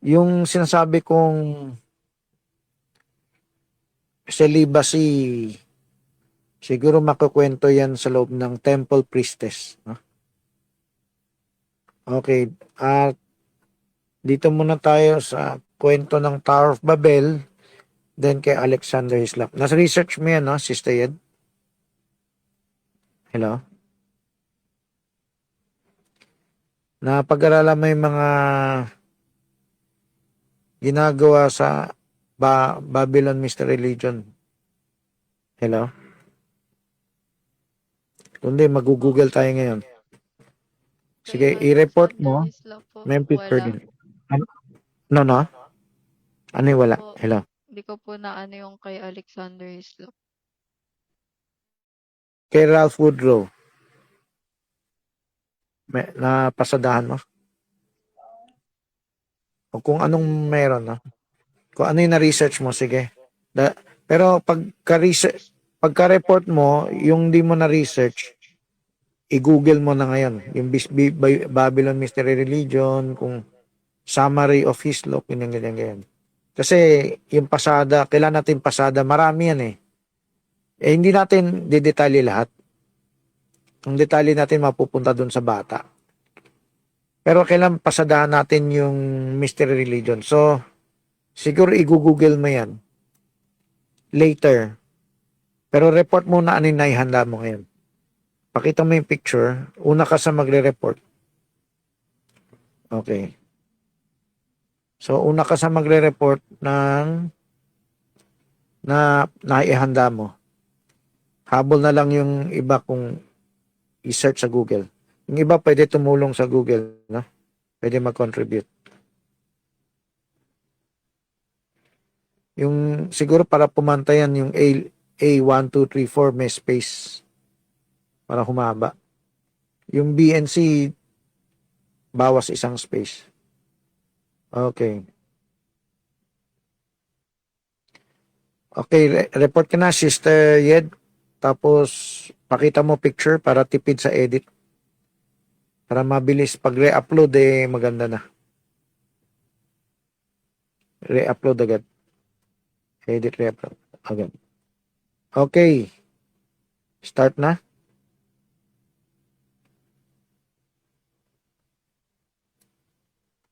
Yung sinasabi kong celibacy, siguro makukwento yan sa loob ng Temple Priestess. No? Okay, at dito muna tayo sa kwento ng Tower of Babel, then kay Alexander Hislop. Nasa research mo yan, no, Sister Yed? Hello? Napag-aralan mo yung mga ginagawa sa Babylon Mystery Religion. Hello? Kundi mag-google tayo ngayon. Kay Sige, i-report Alexander mo. Hislop po, Memphis wala. Virgin. Ano? No, no? Ano yung wala? Opo, Hello? hindi ko po na ano yung kay Alexander Hislop. Kay Ralph Woodrow. Napasadahan mo? O kung anong meron, no? Kung ano yung na-research mo, sige. Pero pagka-report mo, yung di mo na-research, i-google mo na ngayon. Yung Babylon Mystery Religion, kung summary of Hislop, yun yung ganyan. Kasi yung pasada, kailan natin pasada, marami yan eh. Hindi natin didetalye lahat. Ang detalye natin mapupunta dun sa bata. Pero kailan pasadahan natin yung mystery religion. So, siguro i-google mo yan later. Pero report muna ano yung naihanda mo ngayon. Pakita mo yung picture. Una ka sa magre-report. Okay. So, una ka sa magre-report ng naihanda mo. Habol na lang yung iba kung i-search sa Google. Yung iba pwede tumulong sa Google, no? Pwede mag-contribute. Yung siguro para pumantayan yung A1, 2, 3, 4 may space para humaba. Yung BNC bawas isang space. Okay. Okay, report ka na, Sister Yed. Tapos, pakita mo picture para tipid sa edit. Para mabilis. Pag re-upload, maganda na. Re-upload agad. Edit, re-upload agad. Okay. Start na.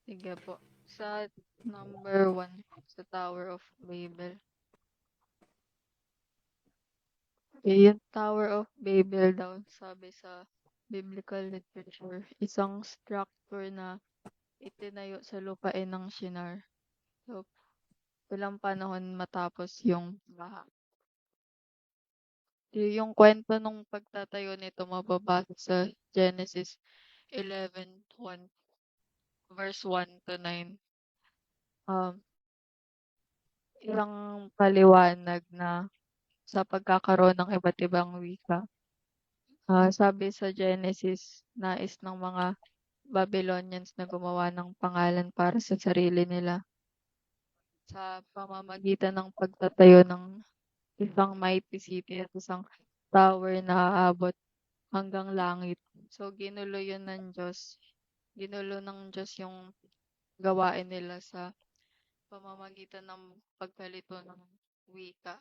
Sige po. Sa number 1, sa Tower of Babel. Yung Tower of Babel daw, sabi sa biblical literature, isang structure na itinayo sa lupain ng Shinar. So, ilang panahon matapos yung baha. Yung kwento nung pagtatayo nito mababasa sa Genesis 11:1 verse 1 to 9. Ilang paliwanag na sa pagkakaroon ng iba't ibang wika. Sabi sa Genesis, nais ng mga Babylonians na gumawa ng pangalan para sa sarili nila sa pamamagitan ng pagtatayo ng isang mighty city at isang tower na aabot hanggang langit. So, ginulo yun ng Diyos. Ginulo ng Diyos yung gawain nila sa pamamagitan ng pagkalito ng wika.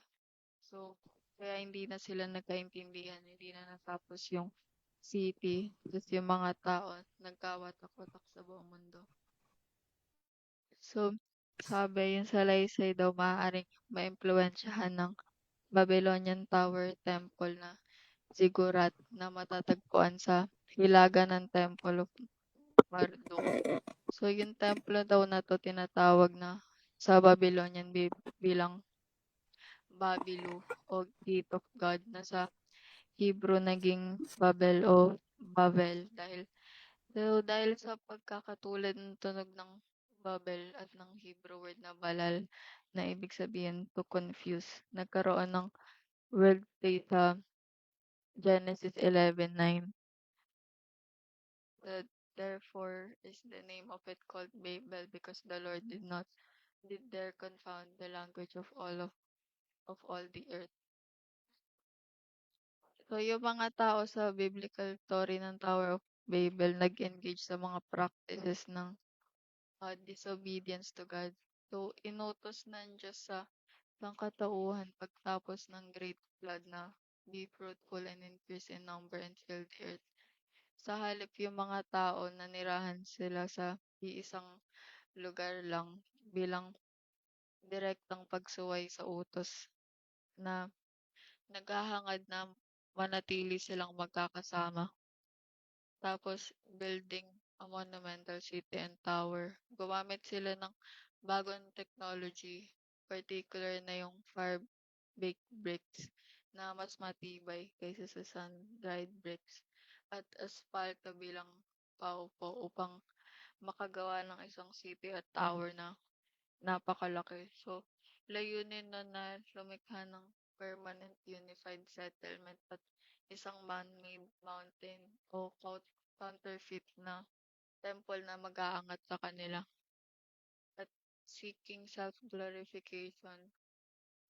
So, kaya hindi na sila nagkaintindihan, hindi na natapos yung city, just yung mga tao nagkawatak-watak sa buong mundo. So, sabi yung salaysay daw maaaring maimpluwensyahan ng Babylonian Tower Temple na ziggurat na matatagpuan sa hilaga ng Temple of Marduk. So, yung templo daw na to tinatawag na sa Babylonian bilang Babilu o Gate of God na sa Hebrew naging Babel o Bavel dahil sa pagkakatulad ng tunog ng Babel at ng Hebrew word na balal na ibig sabihin to confuse. Nagkaroon ng word play sa Genesis 11:9. That therefore is the name of it called Babel because the Lord did there confound the language of all the earth. So, yung mga tao sa biblical story ng Tower of Babel nag-engage sa mga practices ng disobedience to God. So, inutos ng Diyos sa sangkatauhan pagtapos ng great flood na be fruitful and increase in number and fill the earth. Sa halip yung mga tao nanirahan sila sa iisang lugar lang bilang direktang pagsuway sa utos na naghahangad na manatili silang magkakasama. Tapos building a monumental city and tower. Gumamit sila ng bagong technology, particular na yung fire-baked bricks na mas matibay kaysa sa sun-dried bricks at asfalto bilang paupo upang makagawa ng isang city at tower na napakalaki. So, layunin nun na lumikha ng permanent unified settlement at isang man-made mountain o counterfeit na temple na mag-aangat sa kanila. At seeking self-glorification.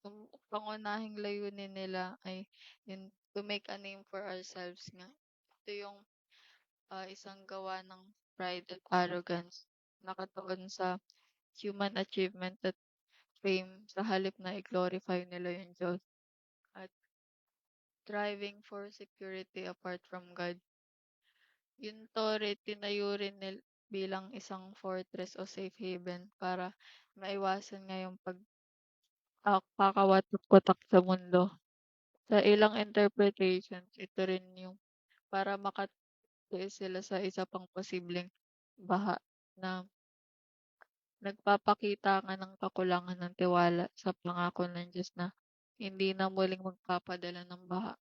Ang pangunahing layunin nila ay yun, to make a name for ourselves nga. Ito yung isang gawa ng pride at arrogance. Nakatuon sa human achievement at fame sa halip na i-glorify nila yung Diyos. At striving for security apart from God. Yung Tore, tinayo rin bilang isang fortress o safe haven para maiwasan nga yung pagkakawatak-watak sa mundo. Sa ilang interpretations, ito rin yung para makatiis sila sa isa pang posibleng baha na nagpapakita nga ng kakulangan ng tiwala sa pangako ng Diyos na hindi na muling magpapadala ng baha.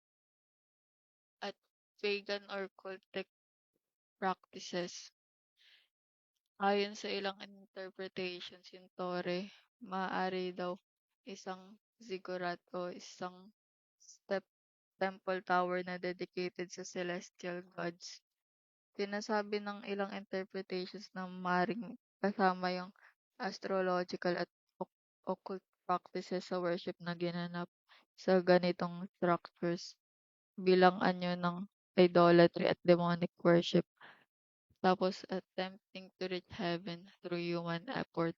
At pagan or cultic practices. Ayon sa ilang interpretations, yung Tore, maaari daw isang ziggurat o isang step temple tower na dedicated sa celestial gods. Sinasabi ng ilang interpretations na maaaring kasama yung astrological at occult practices sa worship na ginanap sa ganitong structures bilang anyo ng idolatry at demonic worship. Tapos attempting to reach heaven through human effort.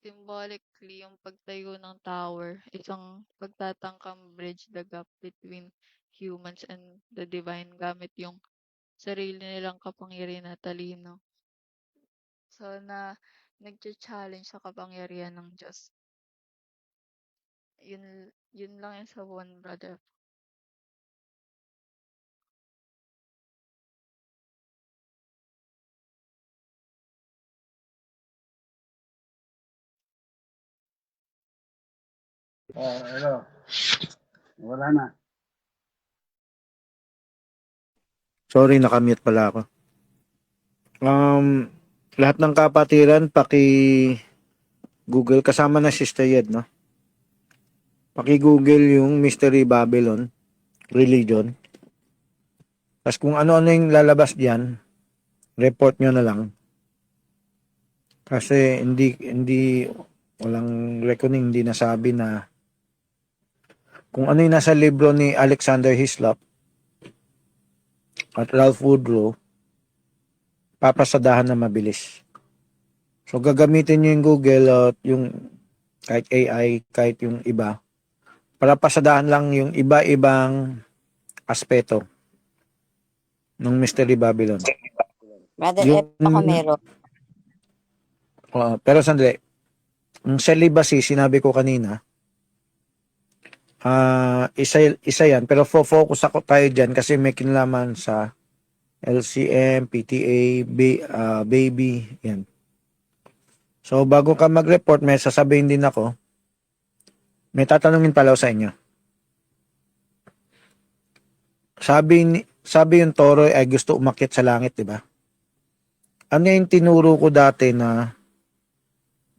Symbolically, yung pagtayo ng tower, isang pagtatangkang bridge the gap between humans and the divine gamit yung sarili nilang kapangyarihan at talino. So, nag-challenge sa kapangyarihan ng Diyos. Yun lang yung sa one, brother. Hello. Wala na. Sorry, nakamute pala ako. Lahat ng kapatiran, Google, kasama na Sister Yed, no? Google yung Mystery Babylon Religion. Tapos kung ano-ano yung lalabas diyan, report nyo na lang. Kasi walang reckoning, hindi nasabi na kung ano yung nasa libro ni Alexander Hislop at Ralph Woodrow, papasadahan na mabilis. So, gagamitin nyo yung Google at yung kahit AI, kahit yung iba, para pasadahan lang yung iba-ibang aspeto ng Mystery Babylon. Brother Yung, F, ako meron. pero sandali, yung celibacy, sinabi ko kanina, isa yan, pero focus ako tayo dyan kasi may kinalaman sa LCM, PTA, baby, yan. So, bago ka mag-report, may sasabihin din ako, may tatanungin pala sa inyo. Sabi yung Toro ay gusto umakyat sa langit, di ba? Ano yung tinuro ko dati na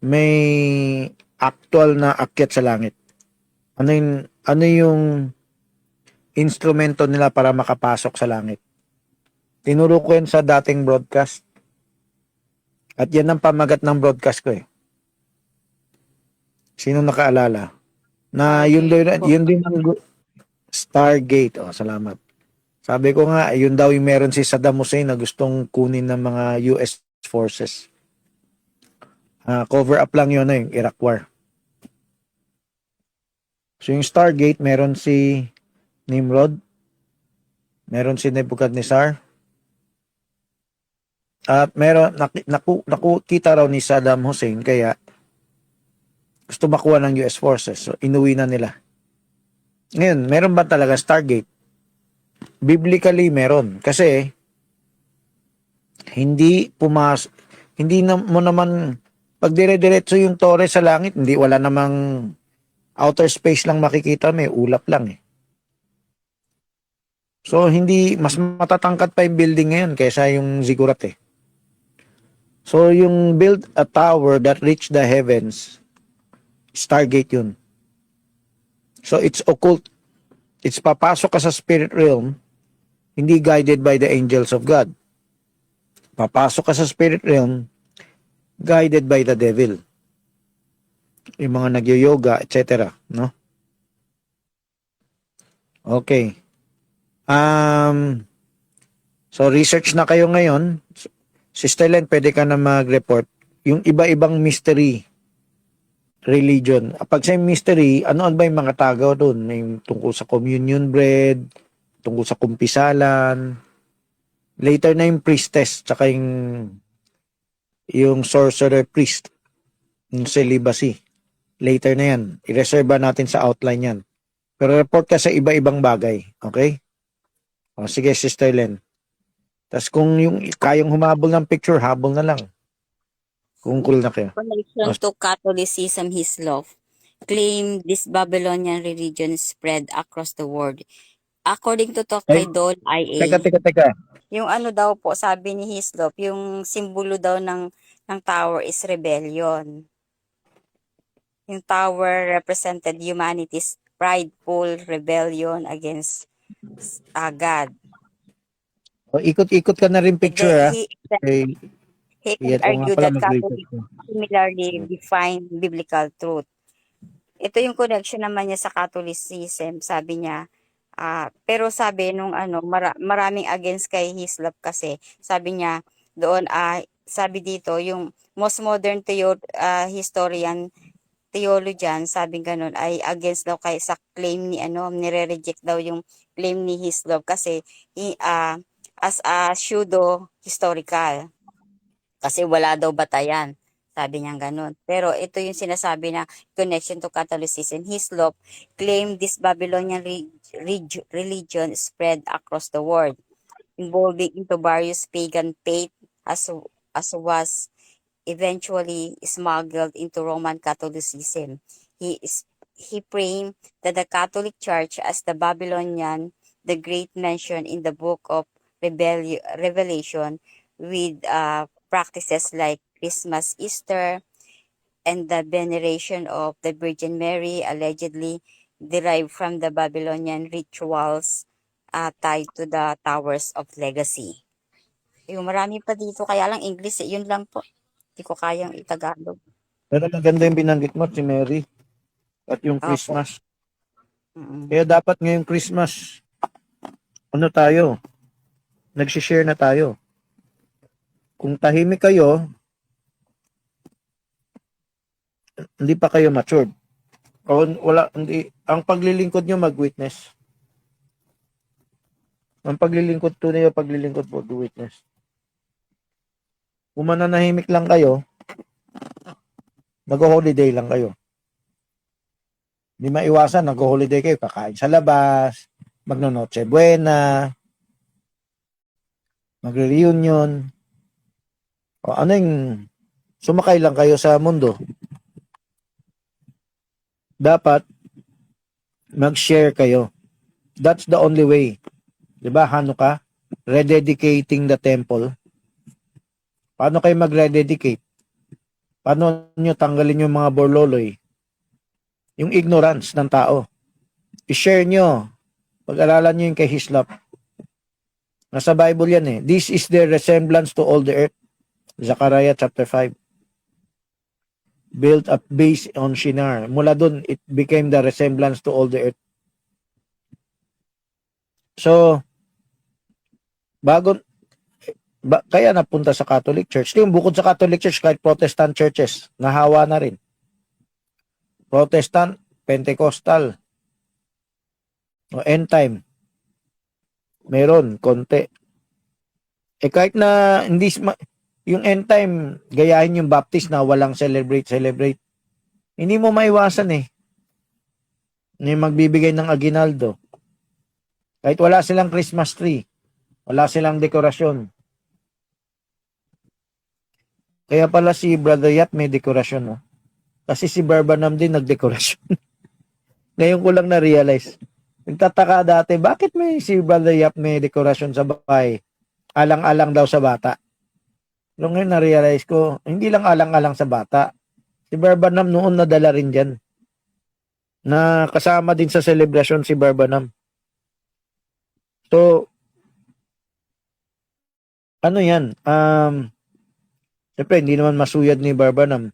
may actual na akyat sa langit? Ano yung instrumento nila para makapasok sa langit? Tinuro ko yan sa dating broadcast. At yan ang pamagat ng broadcast ko eh. Sino nakaalala? Na yun din ang Stargate. Oh, salamat. Sabi ko nga, yun daw yung meron si Saddam Hussein na gustong kunin ng mga US forces. Cover up lang yun yung Iraq War. So yung Stargate, meron si Nimrod, meron si Nebuchadnezzar, at meron, nakita raw ni Saddam Hussein, kaya gusto makuha ng US forces. So inuwi na nila. Ngayon, meron ba talaga Stargate? Biblically, meron. Kasi, hindi na mo naman, pag dire-diretso yung tore sa langit, hindi, wala namang outer space lang makikita, may ulap lang eh. So, hindi, mas matatangkad pa yung building ngayon kaysa yung ziggurat eh. So, yung build a tower that reach the heavens, Stargate yun. So, it's occult. It's papasok ka sa spirit realm, hindi guided by the angels of God. Papasok ka sa spirit realm, guided by the devil. Yung mga nagyo-yoga, etc. No? Okay. So research na kayo ngayon. Sister Len, pwede ka na mag-report. Yung iba-ibang mystery religion. Pag sa mystery, ano ba yung mga tagaw doon? May tungkol sa communion bread, tungkol sa kumpisalan. Later na yung priestess, tsaka yung sorcerer priest, yung celibacy. Later na yan. I-reserve natin sa outline yan. Pero report ka sa iba-ibang bagay. Okay? O, sige, Sister Len. Tapos kung yung kayang humabol ng picture, habol na lang. Kung cool na kayo. Connection to Catholicism, Hislop claim this Babylonian religion spread across the world. According to Ay, kay Don IA, Teka. yung ano daw po, sabi ni Hislop, yung simbolo daw ng tower is rebellion. Yung tower represented humanity's prideful rebellion against God. O, ikot-ikot ka na rin picture, ha? Okay. He Yan, could argue pala that mag-research Catholics ko. similarly define biblical truth. Ito yung connection naman niya sa Catholicism, sabi niya. Pero sabi nung maraming against kay Hislop kasi, sabi niya doon, sabi dito, yung most modern historian, theologian, sabi ganun, ay against daw kay sa claim ni nire-reject daw yung claim ni Hislop kasi as a pseudo historical. Kasi wala daw batayan. Sabi niya ganun. Pero ito yung sinasabi na connection to Catholicism. Hislop claimed this Babylonian religion spread across the world, involving into various pagan faith as was eventually smuggled into Roman Catholicism. He framed that the Catholic Church as the Babylonian, the great mention in the book of Revelation, with practices like Christmas, Easter, and the veneration of the Virgin Mary allegedly derived from the Babylonian rituals tied to the Towers of Legacy. Yung marami pa dito, kaya lang English, yun lang po. Hindi ko kayang itagalog. Pero maganda yung binanggit mo, si Mary. At yung Opo. Christmas. Mm-mm. Kaya dapat ngayong Christmas, tayo? Nagsishare na tayo. Kung tahimik kayo, hindi pa kayo matured. O ang paglilingkod nyo mag-witness. Ang paglilingkod tunay o paglilingkod po, do witness. Kung mananahimik lang kayo, nag-holiday lang kayo. Hindi maiwasan, nag-holiday kayo, kakain sa labas, magno-noche buena, magre-reunion. O sumakay lang kayo sa mundo. Dapat mag-share kayo. That's the only way. 'Di ba, Hanukkah? Rededicating the temple. Paano kayo mag-rededicate? Paano nyo tanggalin yung mga borloloy? Yung ignorance ng tao. I-share nyo. Pag-aralan nyo yung kay Hislop. Nasa Bible yan eh. This is their resemblance to all the earth. Zechariah chapter 5. Built up based on Shinar. Mula dun, it became the resemblance to all the earth. So, Kaya napunta sa Catholic Church. Yung bukod sa Catholic Church, kahit Protestant churches, nahawa na rin. Protestant, Pentecostal, o end time. Meron, konti. Kahit na hindi, yung end time, gayahin yung Baptist na walang celebrate. Hindi mo maiwasan eh. Yung magbibigay ng aguinaldo. Kahit wala silang Christmas tree, wala silang dekorasyon. Kaya pala si Brother Yap may dekorasyon, no? Kasi si Barbanam din nagdekorasyon. Ngayon ko lang na-realize. Nagtataka dati, bakit may si Brother Yap may dekorasyon sa bahay? Alang-alang daw sa bata. Pero ngayon na-realize ko, hindi lang alang-alang sa bata. Si Barbanam noon nadala rin dyan. Na kasama din sa celebration si Barbanam. So, ano yan? Siyempre, hindi naman masuyad ni Barbanam.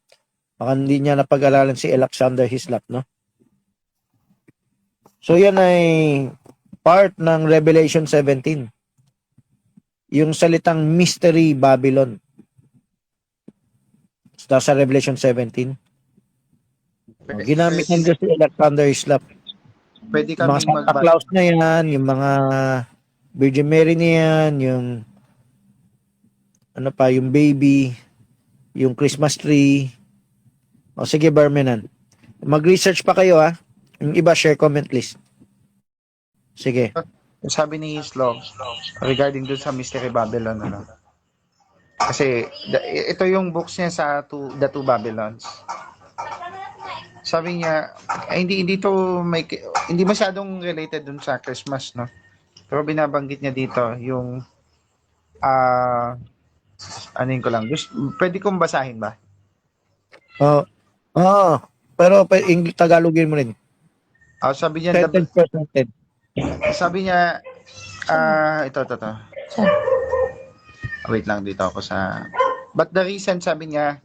Baka hindi niya napag-aralan si Alexander Hislop, no? So, yan ay part ng Revelation 17. Yung salitang Mystery Babylon. Sa Revelation 17. Ginamit ng Diyos si Alexander Hislop. Pwede Yung mga kaming Santa Claus na yan, yung mga Virgin Mary na yan, yung ano pa, yung baby, yung Christmas tree. O sige, Barmenan. Mag-research pa kayo, ha? Yung iba, share comment list. Sige. Sabi ni Hislop regarding dun sa Mystery Babylon, ano? Kasi ito yung books niya sa The Two Babylons. Sabi niya, hindi masyadong related dun sa Christmas, no? Pero binabanggit niya dito yung anin ko lang. Pwede kong basahin ba? Pero Tagalogin mo rin. Sabi niya, Sentence per sentence. sabi niya, ito. Wait lang, dito ako sa... But the reason, sabi niya,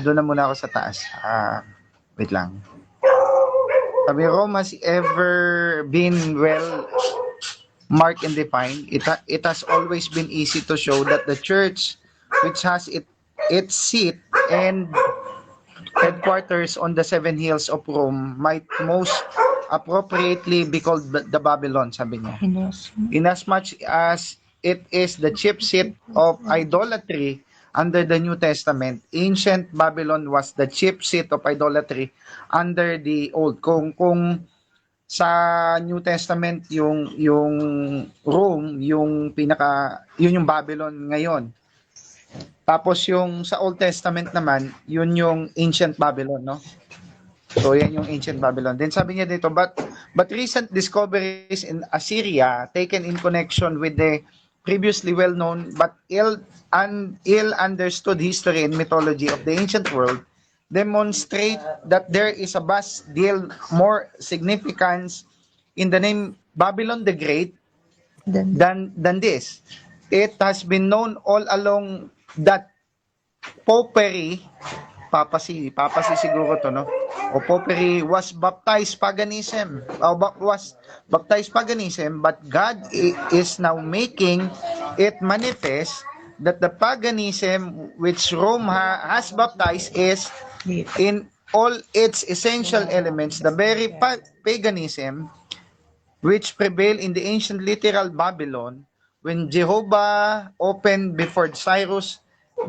doon na muna ako sa taas. Wait lang. Sabi, Rome has ever been well marked and defined. It has always been easy to show that the church, which has its seat and headquarters on the seven hills of Rome, might most appropriately be called the Babylon, sabi niya. Inasmuch as it is the chief seat of idolatry under the New Testament, ancient Babylon was the chief seat of idolatry under the Old. Kung sa New Testament yung Rome, yun yung Babylon ngayon. Tapos yung sa Old Testament naman, yun yung ancient Babylon, no? So yan yung ancient Babylon. Then sabi niya dito, but recent discoveries in Assyria taken in connection with the previously well-known but ill understood history and mythology of the ancient world demonstrate that there is a vast deal more significance in the name Babylon the Great than this. It has been known all along that Popery, papasi siguro to, no? O Popery was baptized paganism, but God is now making it manifest that the paganism which Rome has baptized is in all its essential elements the very paganism which prevailed in the ancient literal Babylon when Jehovah opened before Cyrus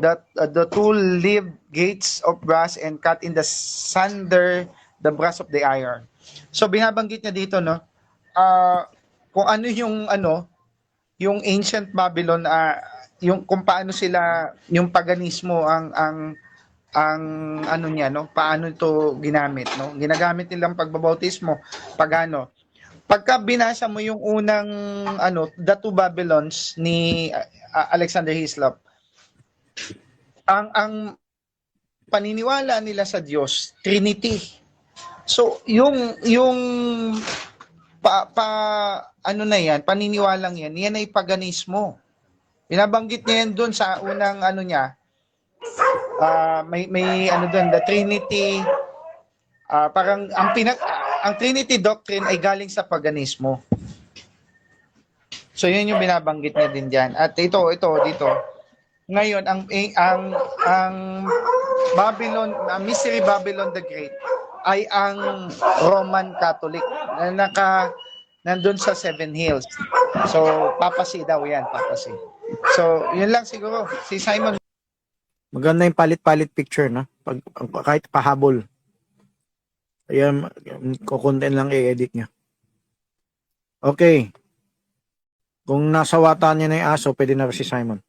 that the two-leaved gates of brass and cut in the sunder the brass of the iron. So binabanggit niya dito, no, kung ano yung ancient Babylon, yung kung paano sila, yung paganismo ang ano niya, no, paano ito ginamit, no, ginagamit nilang pagbabautismo pagano. Pagka binasa mo yung unang The Two Babylons ni Alexander Hislop, ang paniniwala nila sa Diyos, Trinity. So, yung ano na yan, paniniwalang yan ay paganismo. Binabanggit niya yan doon sa unang niya. May doon, the Trinity. Parang ang Trinity doctrine ay galing sa paganismo. So, yun yung binabanggit niya din diyan. At ito dito. Ngayon ang Babylon, Mystery Babylon the Great ay ang Roman Catholic na nandun sa Seven Hills. So Papa C daw yan, Papa C. So yun lang siguro. Si Simon. Maganda yung palit-palit picture, no? Kahit pahabol. Ayan, kukuntin lang i-edit nyo. Okay. Kung nasa wata niya na yung aso, pwede na si Simon.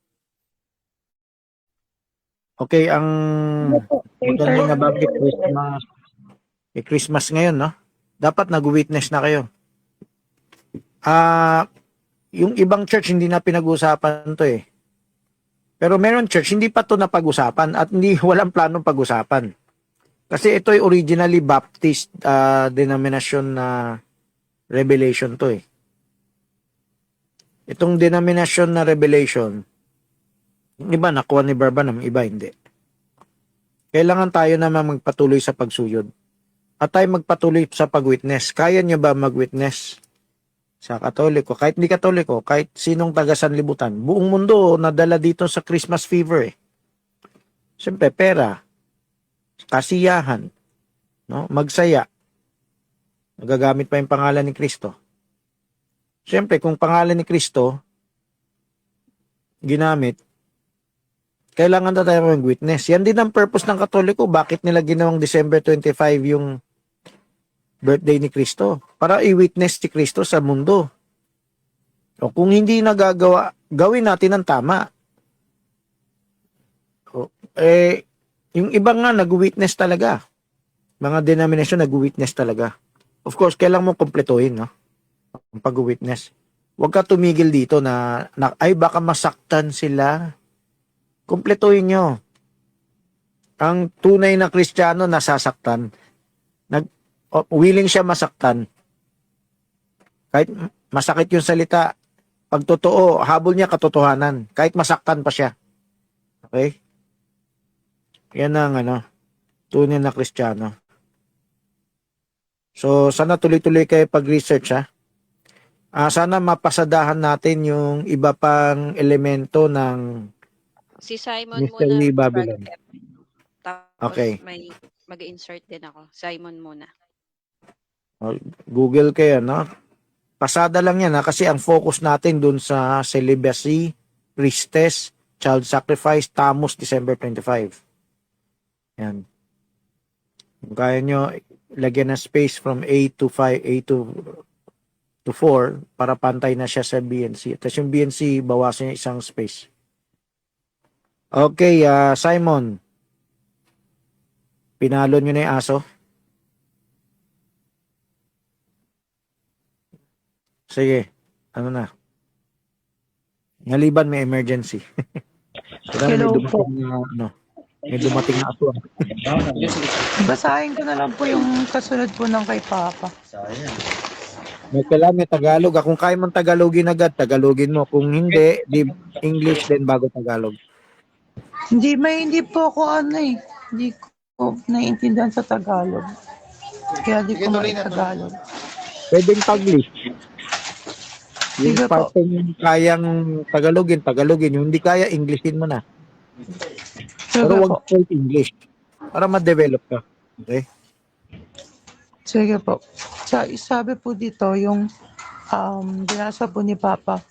Okay, ang maganda yung nabanggit Christmas. Christmas ngayon, no? Dapat nag-witness na kayo. Yung ibang church hindi na pinag-usapan to eh. Pero meron church hindi pa to napag-usapan at hindi walang planong pag-usapan. Kasi ito ay originally Baptist denomination na Revelation to eh. Itong denomination na Revelation, yung iba nakuha ni Barbanam, iba hindi. Kailangan tayo naman magpatuloy sa pagsuyod. At tayo magpatuloy sa pag-witness. Kaya nyo ba mag-witness sa Katoliko? Kahit hindi Katoliko, kahit sinong taga-sanlibutan. Buong mundo nadala dito sa Christmas fever eh. Siyempre, pera, kasiyahan, no? Magsaya. Nagagamit pa yung pangalan ni Kristo. Siyempre, kung pangalan ni Kristo ginamit, kailangan na tayo mag-witness. Yan din ang purpose ng Katoliko. Bakit nila ginawang December 25 yung birthday ni Kristo? Para i-witness si Kristo sa mundo. O kung hindi nagagawa, gawin natin ang tama. O, yung iba nga nag-witness talaga. Mga denomination nag-witness talaga. Of course, kailangan mo kumpletuhin, no? Ang pag-witness. Huwag ka tumigil dito na ay baka masaktan sila. Kumpletuhin nyo. Ang tunay na Kristiyano nasasaktan. Willing siya masaktan. Kahit masakit yung salita, pag totoo, habol niya katotohanan. Kahit masaktan pa siya. Okay? Yan ang tunay na Kristiyano. So, sana tuloy-tuloy kayo pag-research, ha? Sana mapasadahan natin yung iba pang elemento ng Si Simon Mystery muna. Babylon. Tapos Okay. may mag-insert din ako. Simon muna. Google kayo, no? Pasada lang yan, ha? Kasi ang focus natin dun sa celibacy, priestess, child sacrifice, Tammuz, December 25. Yan. Kung kaya nyo, lagyan ng space from A to 5, A to 4, para pantay na siya sa BNC. Tapos yung BNC, bawasan niya isang space. Okay, Simon. Pinalo nyo na yung aso? Sige, ano na? Ngaliban may emergency. Hello po. May dumating na aso. Basahin ko na lang po yung kasunod po ng kay Papa. May kailangan may Tagalog. Kung kaya mong Tagalogin agad, Tagalogin mo. Kung hindi, di English din bago Tagalog. Hindi po ako hindi ko naiintindihan sa Tagalog. Kaya di ko Tagalog. Pwedeng Taglish. Yung Sige po. part yung kayang Tagalogin. Yung hindi kaya, Englishin mo na. Sige Pero po. wag full English. Para ma-develop ka. Okay? Sige po. Sabi po dito yung binasa po ni Papa,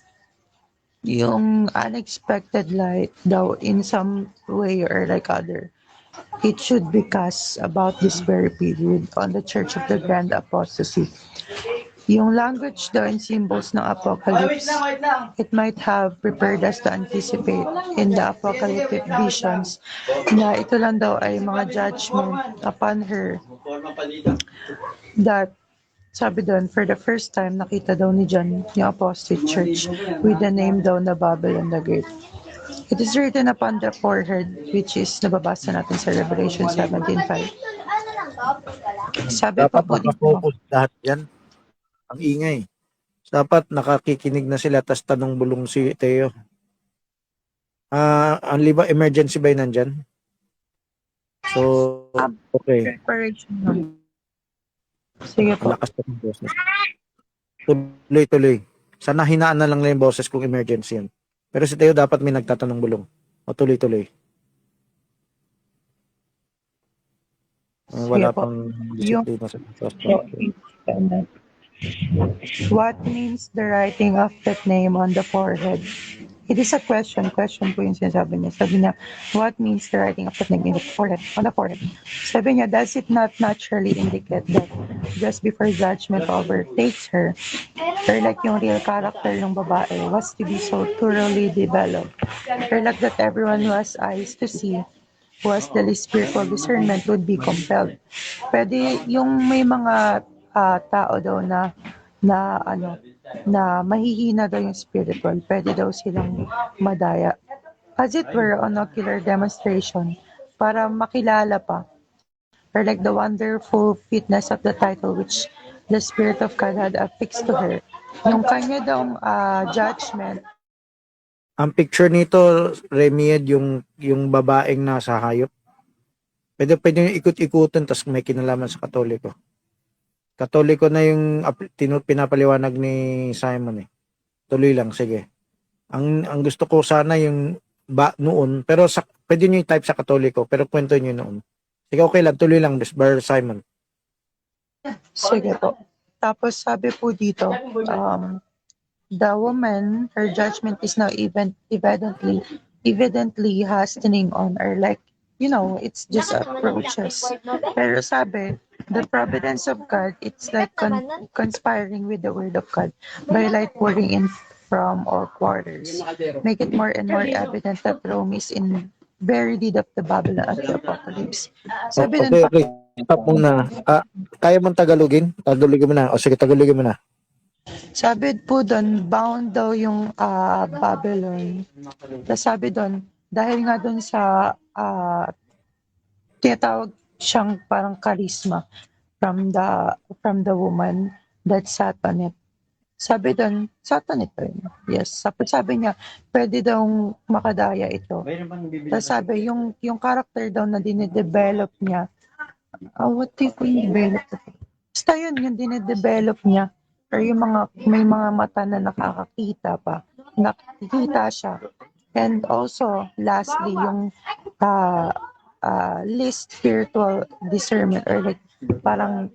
yung unexpected light daw in some way or like other, it should be cast about this very period on the Church of the Grand Apostasy. Yung language daw and symbols ng Apocalypse, it might have prepared us to anticipate in the apocalyptic visions na ito lang daw ay mga judgment upon her, that sabi doon, for the first time, nakita daw ni John yung apostate church with the name daw na Babylon the Great. It is written upon the forehead, which is nababasa natin sa Revelation 17:5. Sabi pa Dapat po dito, nakafocus lahat yan. Ang ingay. Dapat nakakikinig na sila, tas tanong bulong si Teo. Ang liba, emergency ba yun nandyan? So, okay. preparation nun. Sige po. Lakas na yung boses. Tuloy-tuloy. Sana hinaan na lang yung boses kung emergency yan. Pero si Teo dapat may nagtatanong bulong. O tuloy-tuloy. Sige Wala po. pang Yung disiplina sa po, what means the writing of that name on the forehead? It is a question. Question po yung sinasabi niya. Sabi niya, what means the writing of that name in the forehead? On the forehead. Sabi niya, does it not naturally indicate that just before judgment overtakes her, or like yung real character ng babae was to be so thoroughly developed, or like that everyone who has eyes to see, who has the spiritual discernment would be compelled. Pwede yung may mga tao daw na ano na mahihina daw yung spiritual, pwede daw silang madaya. As it were, on ocular demonstration para makilala pa, or like the wonderful fitness of the title which the Spirit of God had affixed to her. Yung kanya daw judgment. Ang picture nito, Remied, yung babaeng nasa hayop. Pwede yung ikot-ikutin tas may kinalaman sa Katoliko. Katoliko na yung pinapaliwanag ni Simon eh. Tuloy lang, sige. Ang gusto ko sana yung noon, pero pwede nyo i-type sa Katoliko, pero kwento nyo noon. Sige, okay lang, tuloy lang, Brother Simon. Sige po. Tapos sabi po dito, the woman, her judgment is now evidently hastening on, or like, it's just approaches. Pero sabi, the providence of God, it's like conspiring with the word of God by light pouring in from all quarters. Make it more and more evident that Rome is in very deed of the Babylon of the Apocalypse. Sabi Okay, dun, okay. Stop muna. Kaya mong Tagalogin? Tagalogin mo na. O sige, Tagalogin mo na. sabi po doon, bound daw yung Babylon. Tapos sabi doon, dahil nga doon sa tinatawag siyang parang charisma from the woman that Satanet. Sabi doon, Satanet pa rin. Yes. Sabi niya, pwede daw makadaya ito. Tapos sabi, yung character daw na dinedevelop niya, what do you mean develop? Basta yun, yung dinedevelop niya. Or yung may mga mata na nakakakita pa. Nakikita siya. And also, lastly, yung least spiritual discernment, or like parang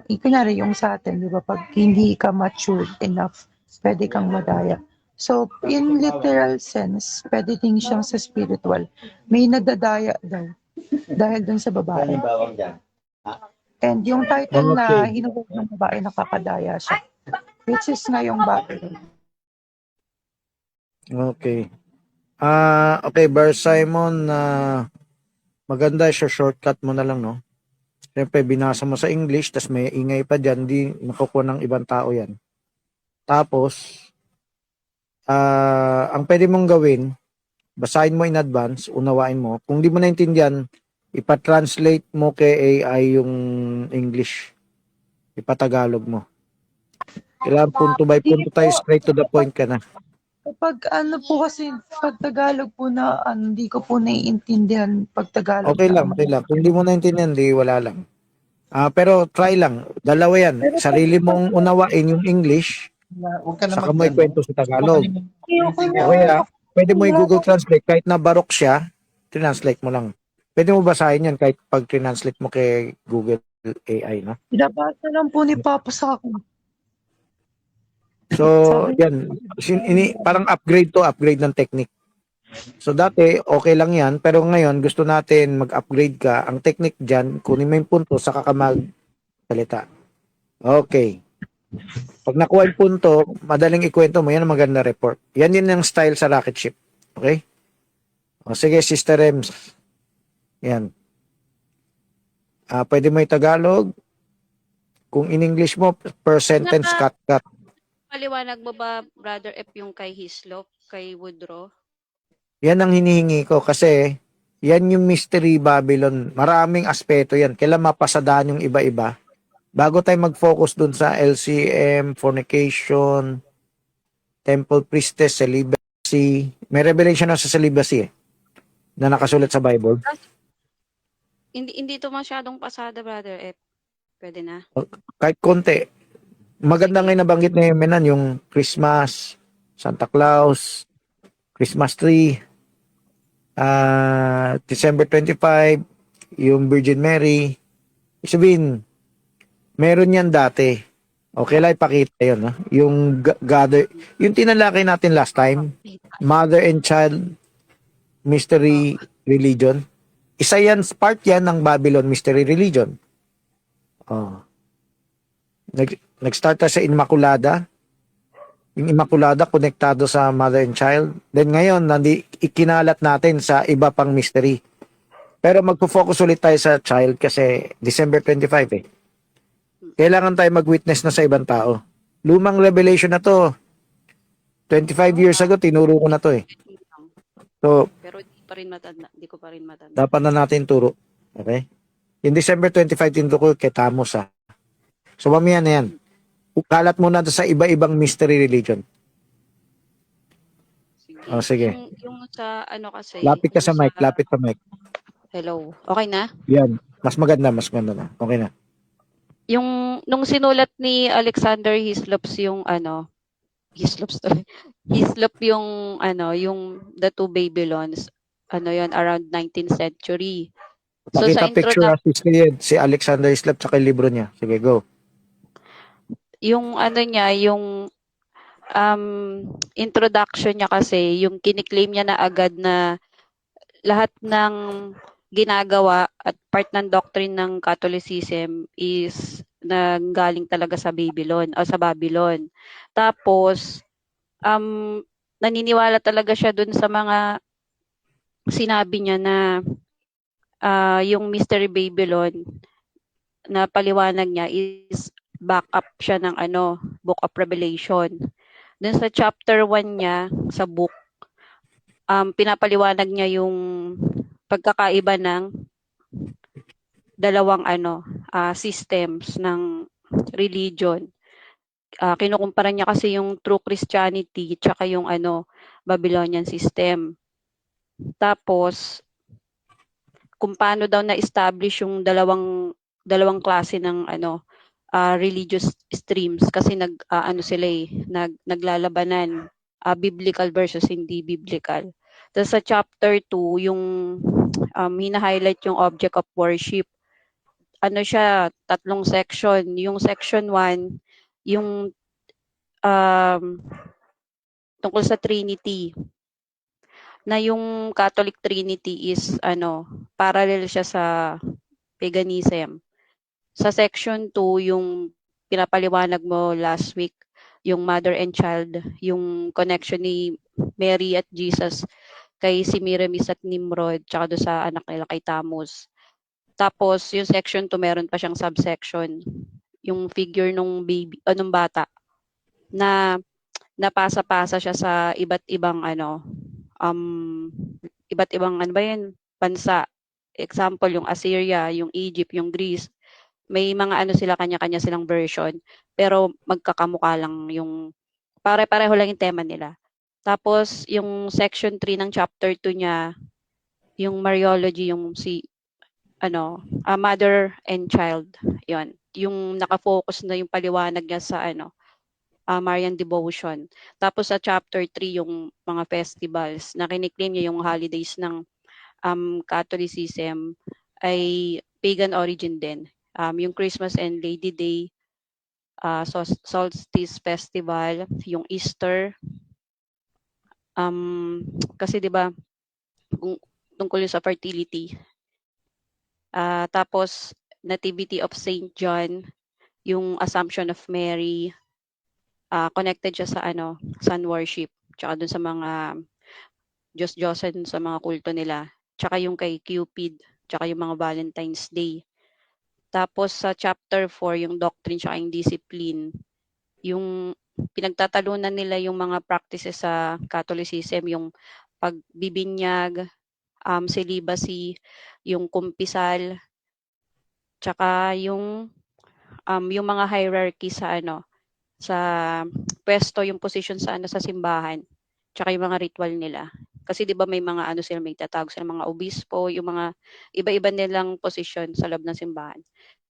kunyari yung sa atin, di ba, pag hindi ka matured enough, pwede kang madaya. So, in literal sense, pwede din siyang sa spiritual. May nadadaya daw dahil dun sa babae. And yung title na hinuhog ng babae, nakakadaya siya. Which is na yung Babylon. Okay. Okay, Brother Simon, maganda siya, shortcut mo na lang, no? Siyempre, binasa mo sa English, tas may ingay pa dyan, di makukuha ng ibang tao yan. Tapos, ang pwede mong gawin, basahin mo in advance, unawain mo. Kung di mo naintindihan, ipa-translate mo kay AI yung English. Ipatagalog mo. Kailangan punto by punto tayo, straight to the point ka na. Kapag po kasi, pag Tagalog po na, hindi ko po naiintindihan pag Tagalog. Okay lang. Kung di mo naintindihan, di wala lang. Pero try lang. Dalawa yan. Sarili mong unawain yung English, Huwag ka na saka mo ikwento sa Tagalog. Okay. Kaya, pwede mo i-Google Translate, kahit na barok siya, translate mo lang. Pwede mo basahin yan kahit pag translate mo kay Google AI, no? Pinabasa lang po ni Papa sa akin. So, yan. Parang upgrade ng technique. So, dati, okay lang yan. Pero ngayon, gusto natin mag-upgrade ka. Ang technique dyan, kunin mo yung punto, saka ka magsalita. Okay. Pag nakuha yung punto, madaling ikwento mo, yan ang maganda report. Yan yung style sa rocket ship. Okay? O, sige, Sister Rems. Yan. Pwede mo yung Tagalog. Kung in English mo, per sentence, cut. Paliwanag mo ba, Brother F, yung kay Hislop, kay Woodrow? Yan ang hinihingi ko kasi yan yung Mystery Babylon. Maraming aspeto yan. Kailan mapasadahan yung iba-iba. Bago tayo mag-focus dun sa LCM, fornication, temple priestess, celibacy. May revelation na sa celibacy na nakasulat sa Bible. Hindi to masyadong pasada, Brother F. Pwede na. Kahit konti. Maganda ngayon nabanggit ni Menan yung Christmas, Santa Claus, Christmas tree. December 25, yung Virgin Mary. Ibig sabihin, meron yan dati. Okay lang ipakita yun, no? Yung gather, yung tinalakay natin last time, Mother and Child Mystery Religion. Isa yan, part yan ng Babylon Mystery Religion. Oh. Nag-start tayo sa Immaculada. Yung Immaculada konektado sa Mother and Child. Then ngayon, ikinalat natin sa iba pang mystery. Pero magpo-focus ulit tayo sa child kasi December 25 eh. Kailangan tayo mag-witness na sa ibang tao. Lumang revelation na to. 25 years ago, tinuro ko na to eh. So, Pero di ko pa rin matanda. dapat na natin turo. Okay? Yung December 25, tinuro ko kay Tamos ha. So, mamaya na yan. Kalat mo na sa iba-ibang mystery religion. Sige. Oh, sige. Yung sa ano kasi. Lapit ka yung sa mic. Lapit ka mic. Hello. Okay na? Yan. Mas maganda na. Okay na. Yung nung sinulat ni Alexander Hislops yung ano, Hislops yung ano, yung The Two Babylons, ano yon around 19th century. So sa Pakita picture na si Alexander Hislop tsaka yung libro niya. Sige, go. yung ano niya, yung introduction niya kasi, yung kiniklaim niya na agad na lahat ng ginagawa at part ng doctrine ng Catholicism is nanggaling talaga sa Babylon o sa Babylon. Tapos naniniwala talaga siya dun sa mga sinabi niya na yung Mystery Babylon na paliwanag niya is back up siya ng ano, Book of Revelation. Dun sa chapter 1 niya sa book, pinapaliwanag niya yung pagkakaiba ng dalawang systems ng religion. Kinukumpara niya kasi yung true Christianity tsaka yung Babylonian system. Tapos kung paano daw na-establish yung dalawang klase ng religious streams kasi naglalabanan biblical versus hindi biblical. Tapos sa chapter 2, yung hina-highlight yung object of worship. Ano siya, 3 section. Yung section 1, yung tungkol sa Trinity. Na yung Catholic Trinity is parallel siya sa paganism. Sa section 2, yung pinapaliwanag mo last week, yung mother and child, yung connection ni Mary at Jesus kay Semiramis at Nimrod, tsaka doon sa anak nila kay Tammuz. Tapos yung section 2 meron pa siyang subsection, yung figure nung baby, nung bata na napasa-pasa siya sa iba't ibang bansa. Example, yung Assyria, yung Egypt, yung Greece. May mga sila, kanya-kanya silang version, pero magkakamukha lang yung pare-pareho lang yung tema nila. Tapos yung section 3 ng chapter 2 niya, yung Mariology, yung mother and child, yon. Yung nakafocus na yung paliwanag niya sa Marian devotion. Tapos sa chapter 3, yung mga festivals na kiniklaim niya yung holidays ng Catholicism ay pagan origin din. Yung Christmas and Lady Day, Solstice Festival, yung Easter. Kasi 'di ba tungkol sa fertility. Tapos Nativity of Saint John, yung Assumption of Mary, connected siya sa sun worship, tsaka dun sa mga Diyos-Diyosan sa mga kulto nila, tsaka yung kay Cupid, tsaka yung mga Valentine's Day. Tapos sa chapter 4, yung doctrine tsaka yung discipline, yung pinagtatalunan nila yung mga practices sa Catholicism, yung pagbibinyag, celibacy, yung kumpisal, tsaka yung mga hierarchy sa sa pwesto, yung position sa sa simbahan, tsaka yung mga ritual nila. Kasi 'di ba may mga sila, may tatawag sila mga obispo, yung mga iba-iba nilang position sa loob ng simbahan.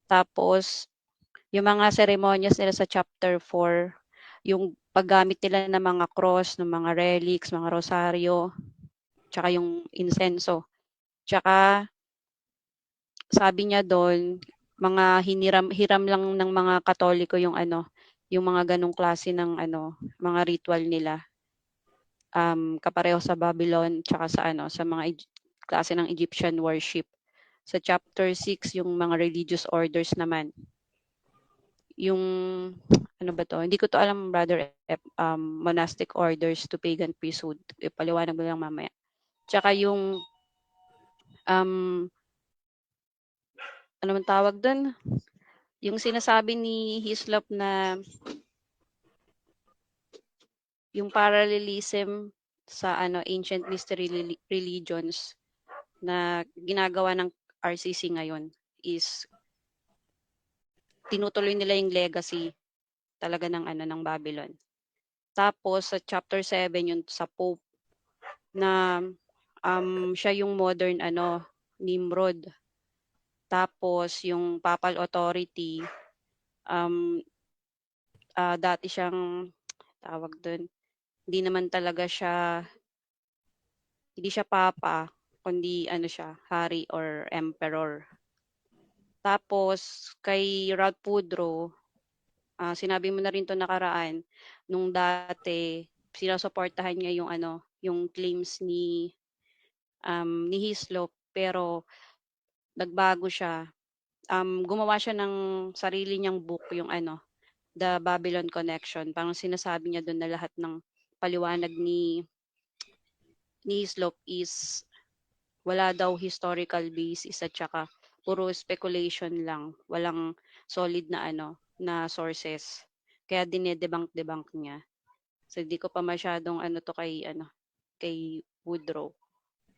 Tapos yung mga ceremonies nila sa chapter 4, yung paggamit nila ng mga cross, ng mga relics, mga rosaryo, tsaka yung insenso. Tsaka sabi niya doon, mga hiram lang ng mga Katoliko yung ano, yung mga ganong klase ng ano, mga ritual nila. Kapareho sa Babylon tsaka sa ano, sa mga klase ng Egyptian worship. Sa chapter 6, yung mga religious orders naman. Yung ano ba to? Hindi ko to alam, Brother F, monastic orders to pagan priesthood. Ipaliwanag mo lang mamaya. Tsaka yung ano man tawag doon? Yung sinasabi ni Hislop na yung parallelism sa ano ancient mystery religions na ginagawa ng RCC ngayon is tinutuloy nila yung legacy talaga ng ano ng Babylon. Tapos sa chapter 7 yung sa Pope na siya yung modern ano Nimrod. Tapos yung papal authority dati siyang tawag doon. Hindi siya papa, kundi ano siya, hari or emperor. Tapos kay Ralph Woodrow, sinabi mo na rin to nakaraan, nung dati sinusuportahan niya yung ano, yung claims ni Hislop, pero nagbago siya. Gumawa siya ng sarili niyang book, yung ano, The Babylon Connection. Parang sinasabi niya doon na lahat ng paliwanag ni Hislop is wala daw historical basis at saka puro speculation lang, walang solid na ano, na sources. Kaya dinedebunk niya. So hindi ko pa masyadong ano to kay Woodrow.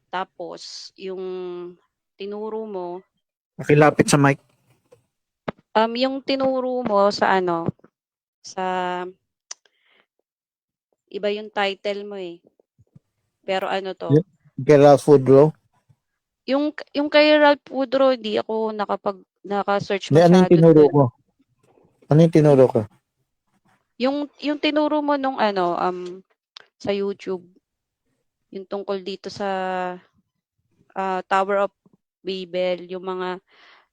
Tapos yung tinuro mo, Nakilapit sa mic. yung tinuro mo sa ano, sa iba yung title mo eh. Pero ano to, Kay Ralph Woodrow. yung kay Ralph Woodrow, hindi ako naka-search Hindi, ano yung masyado tinuro dun. ko? Ano yung tinuro ko? Yung tinuro mo nung ano, sa YouTube, yung tungkol dito sa Tower of Babel, yung mga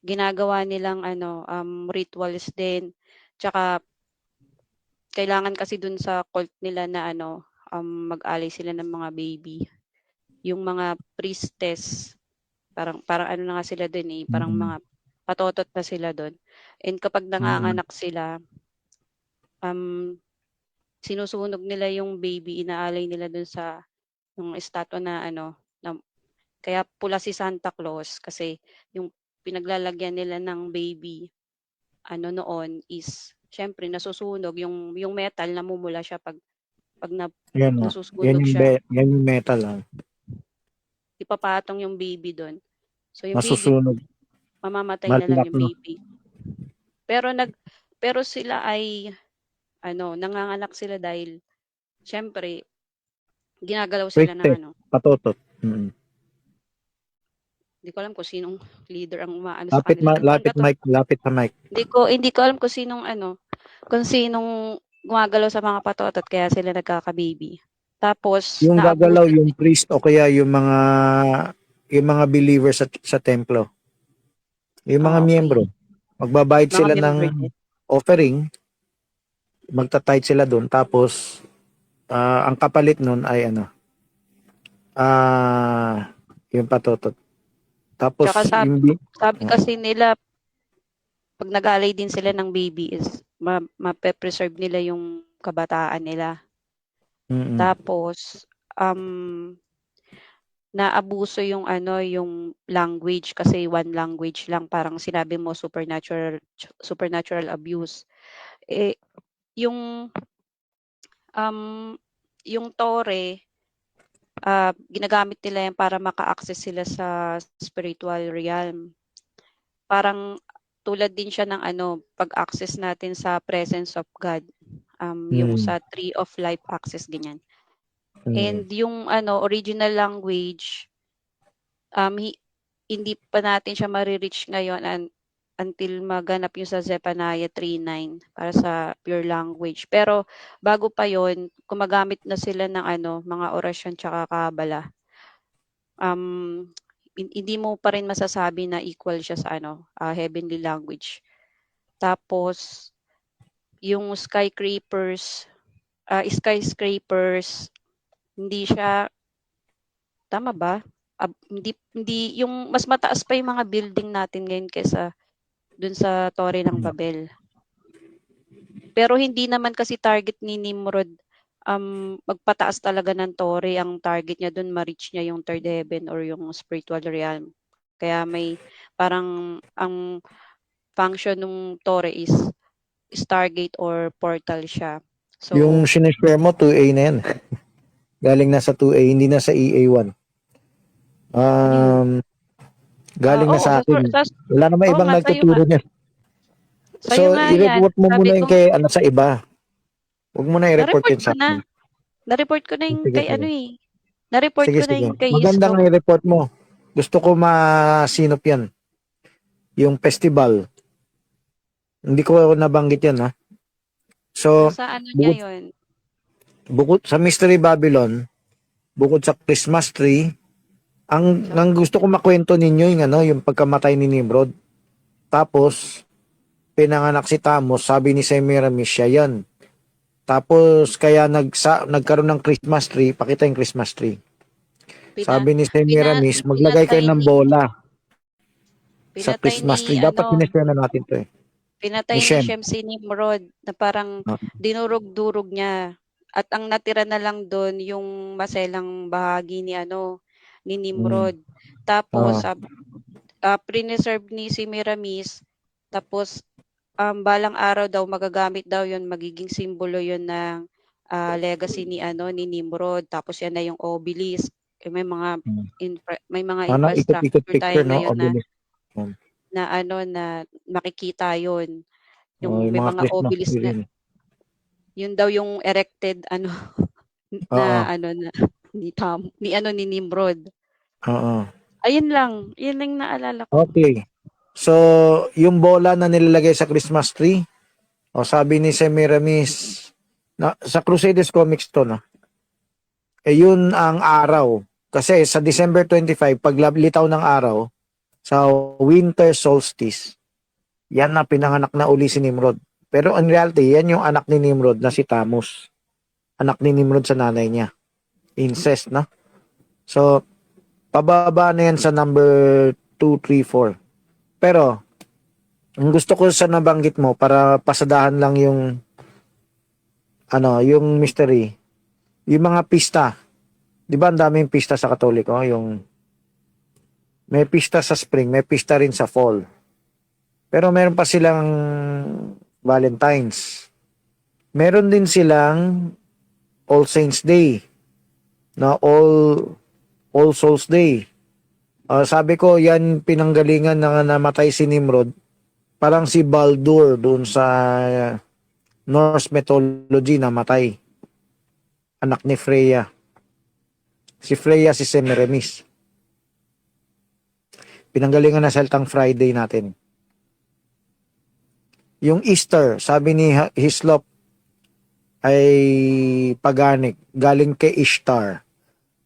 ginagawa nilang ano, rituals din. Tsaka kailangan kasi dun sa cult nila na ano, mag-alay sila ng mga baby. Yung mga priestess, parang ano na nga sila dun eh, parang mga patotot na sila dun. And kapag nanganganak sila, sinusunog nila yung baby, inaalay nila dun sa yung estatwa na ano, na, kaya pula si Santa Claus kasi yung pinaglalagyan nila ng baby ano noon is syempre nasusunog yung metal, namumula siya pag Yan, nasusunog siya, yan yung metal. ipapatong yung baby doon. So yung baby Masusunog. mamamatay na lang yung Malaki. baby. Pero sila ay ano, nanganganak sila dahil syempre ginagalaw sila ng Priestess. ano. Patotot. Hindi ko alam kung sinong leader ang umaano sa kanila. Lapit sa mic. Hindi ko alam kung sinong gumagalaw sa mga patotot kaya sila nagkaka-baby. Tapos Yung gagalaw naabuso yung priest o kaya yung mga believers sa templo. Yung mga okay. miyembro. Magbabayad Mga sila member ng din. offering, magta-tithe sila doon, tapos ang kapalit nun ay ano, yung patotot. Tapos Tsaka yung sabi kasi nila pag nag-alay din sila ng baby is mape-preserve nila yung kabataan nila. Tapos naabuso yung ano, yung language kasi one language lang, parang sinabi mo supernatural abuse. Eh yung tore, ginagamit nila yan para maka-access sila sa spiritual realm. Parang tulad din siya ng ano, pag-access natin sa presence of God. Yung sa Tree of Life access, ganyan. And yung ano, original language, hindi pa natin siya marireach ngayon until maganap yung sa Zephaniah 3:9 para sa pure language. Pero bago pa yon, gumagamit na sila ng ano, mga orasyon tsaka kabala hindi mo pa rin masasabi na equal siya sa heavenly language. Tapos yung skyscrapers, hindi siya, tama ba? Hindi yung mas mataas pa yung mga building natin ngayon kaysa dun sa Torre ng Babel. Pero hindi naman kasi target ni Nimrod magpataas talaga ng torre. Ang target niya dun ma-reach niya yung third heaven or yung spiritual realm. Kaya may parang ang function ng torre is stargate or portal siya. So Yung sinishare mo, 2A na yan. Galing na sa 2A, hindi na sa EA1. Galing na oo, sa akin. Wala namang oo ibang nga, sa'yo nagtuturo niya. sa'yo So, nga yan. i-report mo Sabi muna ko, yung kay, sa iba. Huwag mo na i-report na-report yun ko sa na. akin. Na-report ko na yung Sige, kay sige. Na-report Sige, ko na sige. yung kay Maganda Hislop. nga i-report mo. Gusto ko masinop yan. Yung festival. Hindi ko nabanggit yan, ha? So, Nasa niya bukod, yun. bukod sa Mystery Babylon, bukod sa Christmas tree, ang gusto ko makwento ninyo yung yung pagkamatay ni Nimrod. Tapos pinanganak si Tamos, sabi ni Semiramis siya yan. Tapos kaya nagkaroon ng Christmas tree, pakita yung Christmas tree. Sabi ni Semiramis, maglagay kayo ng bola sa Pinatay Christmas ni tree. Dapat pinashare na natin to eh. pinatay Ni ni Shem. Shem si Nimrod na parang Ah, dinurog-durog niya. At ang natira na lang doon yung maselang bahagi ni Nimrod. Tapos preserve ni si Miramis. Tapos balang araw daw magagamit daw yun, magiging simbolo yun ng legacy ni Nimrod. Tapos yan na yung obelisk. May mga may mga ikot-ikot infrastructure tayo picture, no? ngayon Obelisk. na makikita yon, Oh, yung yung may mga mga Christmas obelisk tree na rin. yun daw yung erected Oo. na ni Nimrod. Oo. Ayun lang naalala ko. Okay. So, yung bola na nilalagay sa Christmas tree, sabi ni Semiramis, sa Crusaders Comics to, no? Yun ang araw. Kasi sa December 25, pag litaw ng araw, sa winter solstice, yan na pinanganak na uli si Nimrod. Pero in reality, yan yung anak ni Nimrod na si Tammuz. Anak ni Nimrod sa nanay niya. Incest, no? So, pababa na yan sa number 2, 3, 4. Pero, ang gusto ko sa nabanggit mo, para pasadahan lang yung yung mystery, yung mga pista. Di ba ang daming pista sa Katoliko? Yung may pista sa spring, may pista rin sa fall. Pero meron pa silang Valentine's. Meron din silang All Saints Day. Na All Souls Day. Sabi ko, yan pinanggalingan na namatay si Nimrod. Parang si Baldur doon sa Norse mythology namatay. Anak ni Freya. Si Freya si Semiramis. Pinanggalingan na Saltang Friday natin. Yung Easter, sabi ni Hislop, ay paganic, galing kay Ishtar.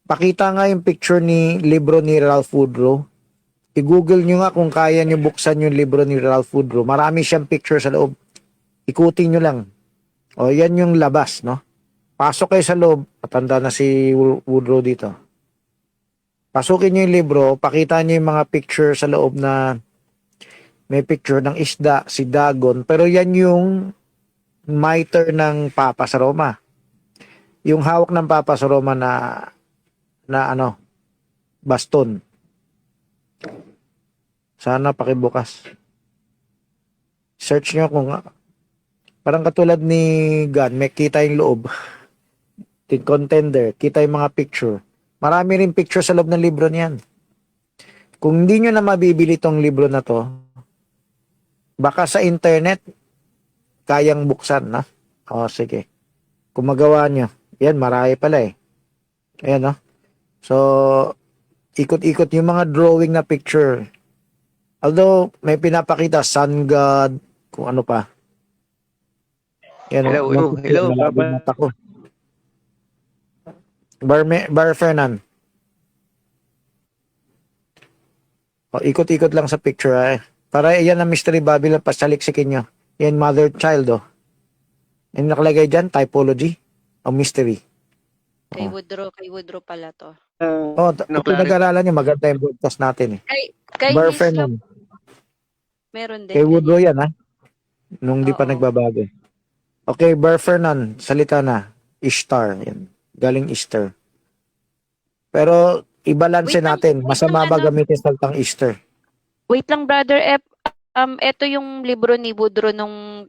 Pakita nga yung picture ni libro ni Ralph Woodrow. I-google nyo nga kung kaya nyo buksan yung libro ni Ralph Woodrow. Marami siyang picture sa loob. Ikutin nyo lang. Yan yung labas, no? Pasok kayo sa loob. Matanda na si Woodrow dito. Pasukin nyo yung libro. Pakita nyo yung mga picture sa loob na may picture ng isda, si Dagon. Pero yan yung mitre ng Papa sa Roma. Yung hawak ng Papa sa Roma na baston. Sana pakibukas. Search nyo kung parang katulad ni God, may kita yung loob. Contender, kita yung mga picture. Marami rin picture sa loob ng libro niyan. Kung hindi nyo na mabibili tong libro na to, baka sa internet, kayang buksan, na? Sige. Kung magawa nyo. Yan, marami pala eh. Ayan, no? So, ikot-ikot yung mga drawing na picture. Although, may pinapakita, sun god, kung ano pa. Yan, Hello, Papa. Mata ko. Bar Fernand. O, ikot-ikot lang sa picture, Para yan ang Mystery Babylon, pasaliksikin nyo. Yan, mother child, oh. Yung nakalagay dyan, typology o mystery. Kay Woodrow pala to. Oh, kung pinag-aralan nyo, maganda yung broadcast natin, eh. Kay Barfernan. Hislop, meron din. Kay Woodrow yan, Nung di pa Oo. nagbabago. Okay, Barfernan, salita na. Ishtar, yan. Galing Easter. Pero, ibalanse Wait lang, natin. wait Masama lang, ba gamitin salitang Easter? Wait lang, Brother F. Ito yung libro ni Woodrow nung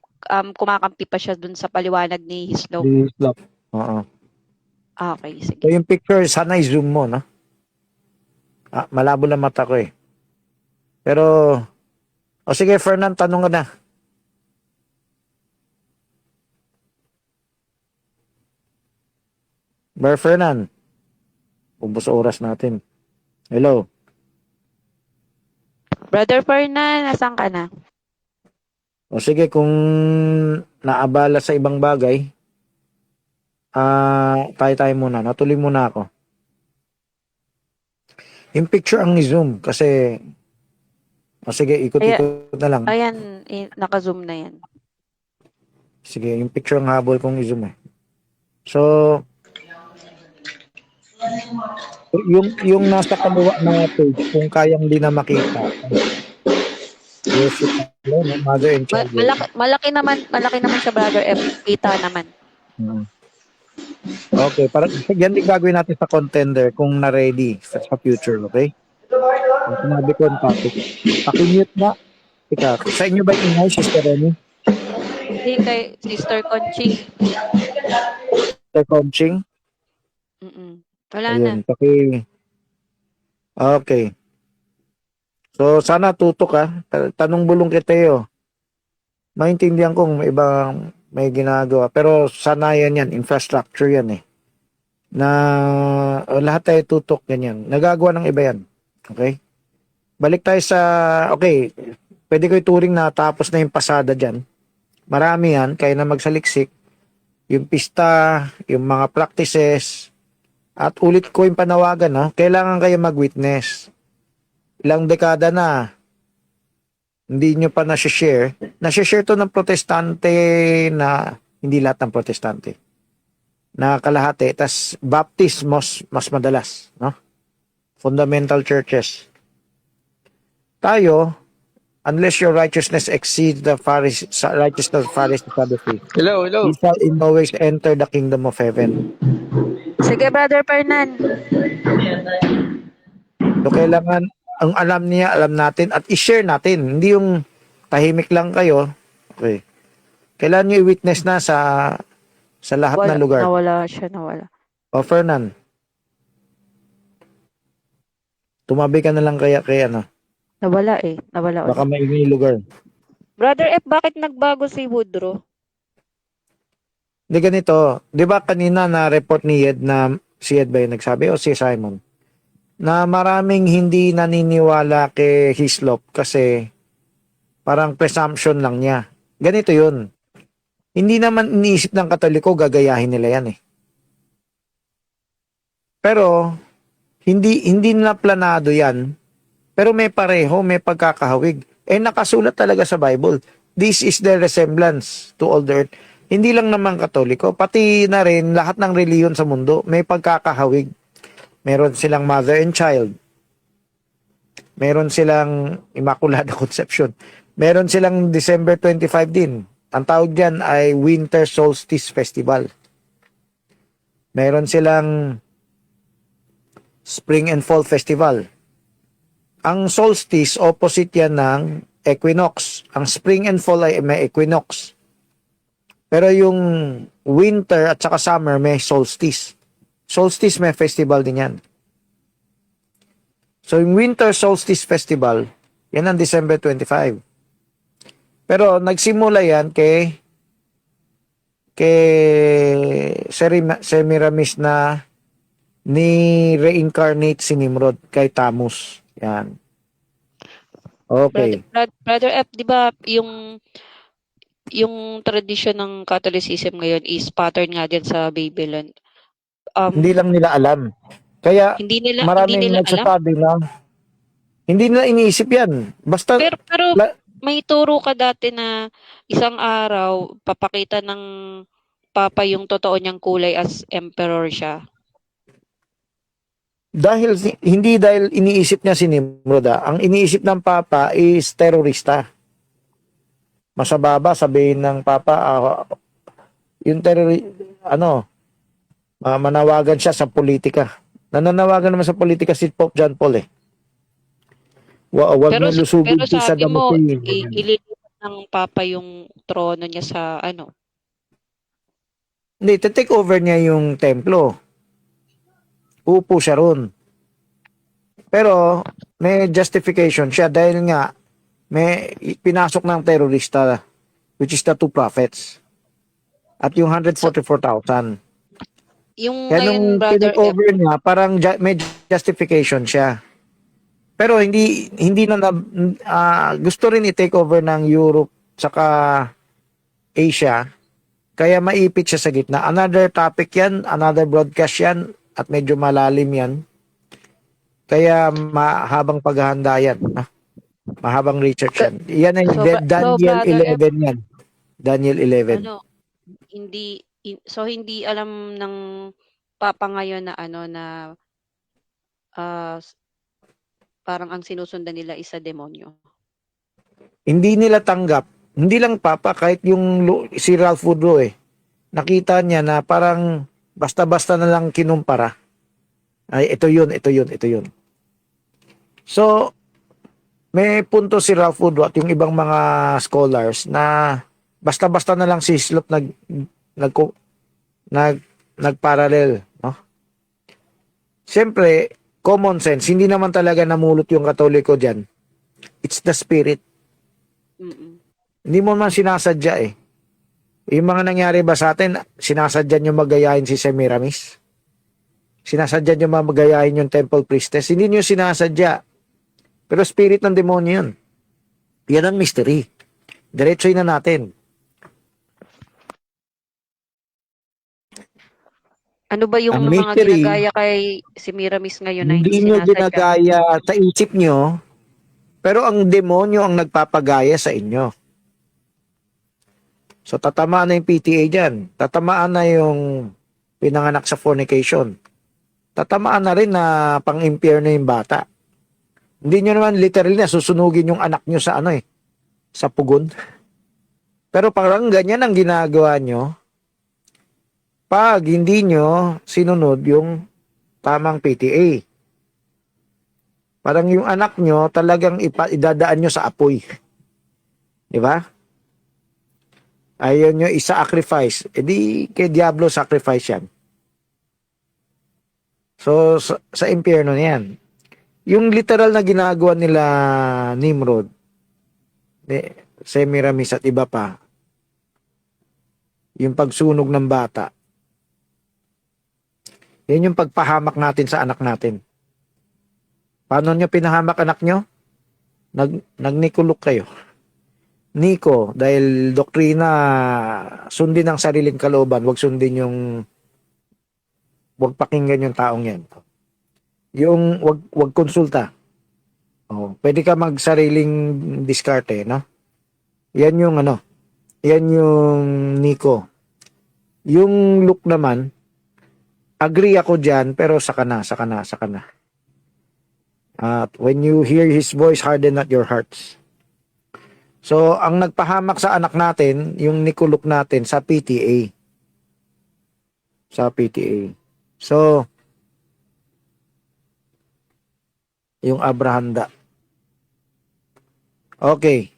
kumakampi pa siya dun sa paliwanag ni Hislop. Di Slop. Oo. Okay, sige. So, yung picture, sana i-zoom mo, no? Malabo lang mata ko, eh. Pero, sige, Fernan, tanong ka na. Fernan. Ubos oras natin. Hello. Brother Fernan, nasan ka na? Sige, kung naabala sa ibang bagay, tayo muna. Natuloy muna ako. Yung picture ang ni-zoom kasi, sige, ikot-ikot na lang. Ayan, naka-zoom na yan. Sige, yung picture ang habol kong i-zoom, eh. So, yung nasa kaliwa na page, kung kayang di na makita. Worship, mother and child. Malaki naman siya, Brother F. Kita naman. Okay, parang yan din gagawin natin sa contender kung na-ready sa future, okay? Kung sinabi ko ang topic. Paki-mute na. Ika, sa inyo ba ingay, Sister Remy? Hindi, kay Sister Conching. Sister Conching? Wala na. Ayun, okay. So, sana tutok ka. Tanong bulong kay Teo. Maintindihan kong may ibang may ginagawa. Pero sanayan yan. Infrastructure yan, eh. Na lahat tayo tutok ganyan. Nagagawa ng iba yan. Okay? Balik tayo sa, okay, pwede ko ituring na tapos na yung pasada dyan. Marami yan, kaya na magsaliksik. Yung pista, yung mga practices, at ulit ko yung panawagan, kailangan kayo mag-witness. Ilang dekada na, hindi nyo pa nasi-share. Nasi-share to ng protestante na, hindi lahat ng protestante, na kalahati. Tas Baptist, mas madalas, Fundamental churches. Tayo, unless your righteousness exceeds the righteousness of Pharisees and Sadducees, Hello. you shall in no ways enter the kingdom of heaven. Sige, Brother Fernan. So, kailangan, ang alam niya, alam natin, at i-share natin. Hindi yung tahimik lang kayo. Okay. Kailangan nyo i-witness na sa lahat ng lugar. Nawala. O, Fernan. Tumabi ka na lang kaya Nawala eh. Nawala. baka maingay lugar. Brother F, bakit nagbago si Woodrow? Hindi ganito. Di ba kanina na-report ni Ed na si Ed ba yung nagsabi o si Simon? Na maraming hindi naniniwala kay Hislop kasi parang presumption lang niya. Ganito yun. Hindi naman iniisip ng Katoliko, gagayahin nila yan, eh. Pero, hindi na planado yan. Pero may pareho, may pagkakahawig. Nakasulat talaga sa Bible. This is the resemblance to all the earth. Hindi lang naman Katoliko, pati na rin lahat ng reliyon sa mundo, may pagkakahawig. Meron silang mother and child. Meron silang Immaculada Conception. Meron silang December 25 din. Ang tawag diyan ay Winter Solstice Festival. Meron silang Spring and Fall Festival. Ang solstice, opposite yan ng equinox. Ang spring and fall ay may equinox. Pero yung winter at saka summer may solstice. Solstice may festival din yan. So yung winter solstice festival, yan ang December 25. Pero nagsimula yan kay Semiramis na ni reincarnate si Nimrod kay Tammuz. Yan. Okay. Brother F, di ba yung tradisyon ng Catholicism ngayon is pattern nga din sa Babylon. Hindi lang nila alam. Kaya Hindi nila maraming alam. nagsasabi na Hindi nila iniisip yan. Basta, Pero la- may turo ka dati na isang araw papakita ng papa yung totoo niyang kulay as emperor siya. hindi dahil iniisip niya si Nimrod, ang iniisip ng Papa is terorista. Masababa, sabihin ng Papa, yung manawagan siya sa politika. Nananawagan naman sa politika si Pope John Paul eh. Wag Pero mo lusugin pero si sabi Saddam mo Hussein. ililipat ng papa yung trono niya sa ano. Hindi, take over niya yung templo. Upo siya ron. Pero may justification siya dahil nga may pinasok ng terorista which is the two prophets at yung 144,000. Yung Kaya ngayon nung brother take-over niya, parang may justification siya. Pero hindi gusto rin i-take over ng Europe saka Asia. Kaya maipit siya sa gitna. Another topic yan, another broadcast yan, at medyo malalim yan. Kaya mahabang paghahanda yan. Mahabang research yan. Yan ay Daniel brother 11 yan. Daniel 11. ano hindi alam ng papa ngayon na ah, parang ang sinusundan nila is sa demonyo. Hindi nila tanggap. Hindi lang Papa, kahit yung si Ralph Woodrow nakita niya na parang basta-basta na lang kinumpara. Ay, ito yun. So, may punto si Ralph Woodrow at yung ibang mga scholars na basta-basta na lang si Hislop nagparallel, no? Siyempre, common sense, hindi naman talaga namulot yung Katoliko diyan. It's the spirit. Mm-mm. Hindi mo man sinasadya Yung mga nangyari ba sa atin, sinasadya nyo magayahin si Semiramis? Sinasadya nyo magayahin yung temple priestess? Hindi nyo sinasadya. Pero spirit ng demonyo yun. Yan ang mystery. Diretsoy na natin. Ano ba yung Ang mga mystery, ginagaya kay si Miramis ngayon na hindi hindi nyo sinasadya? ginagaya sa isip nyo, pero ang demonyo ang nagpapagaya sa inyo. So, tatamaan na yung PTA dyan. Tatamaan na yung pinanganak sa fornication. Tatamaan na rin na pang-impierno yung bata. Hindi nyo naman literally na susunugin yung anak nyo sa sa pugon. Pero parang ganyan ang ginagawa nyo pag hindi nyo sinunod yung tamang PTA. Parang yung anak nyo talagang idadaan nyo sa apoy. Di ba? Ayaw nyo isa-sacrifice. E di kay Diablo sacrifice yan. So, sa impyerno na yan. Yung literal na ginagawa nila Nimrod, Semiramis at iba pa, yung pagsunog ng bata, yan yung pagpahamak natin sa anak natin. Paano nyo pinahamak anak nyo? Nagnikulok kayo. Niko, dahil doktrina, sundin ang sariling kalooban, wag sundin wag pakinggan yung taong yan. Yung wag konsulta. Pwede ka magsariling diskarte, no? Yan yung yan yung Niko. Yung look naman, agree ako diyan, pero saka na. At when you hear his voice, harden not your hearts. So, ang nagpahamak sa anak natin, yung nikulok natin sa PTA. So, yung Abrahanda. Okay.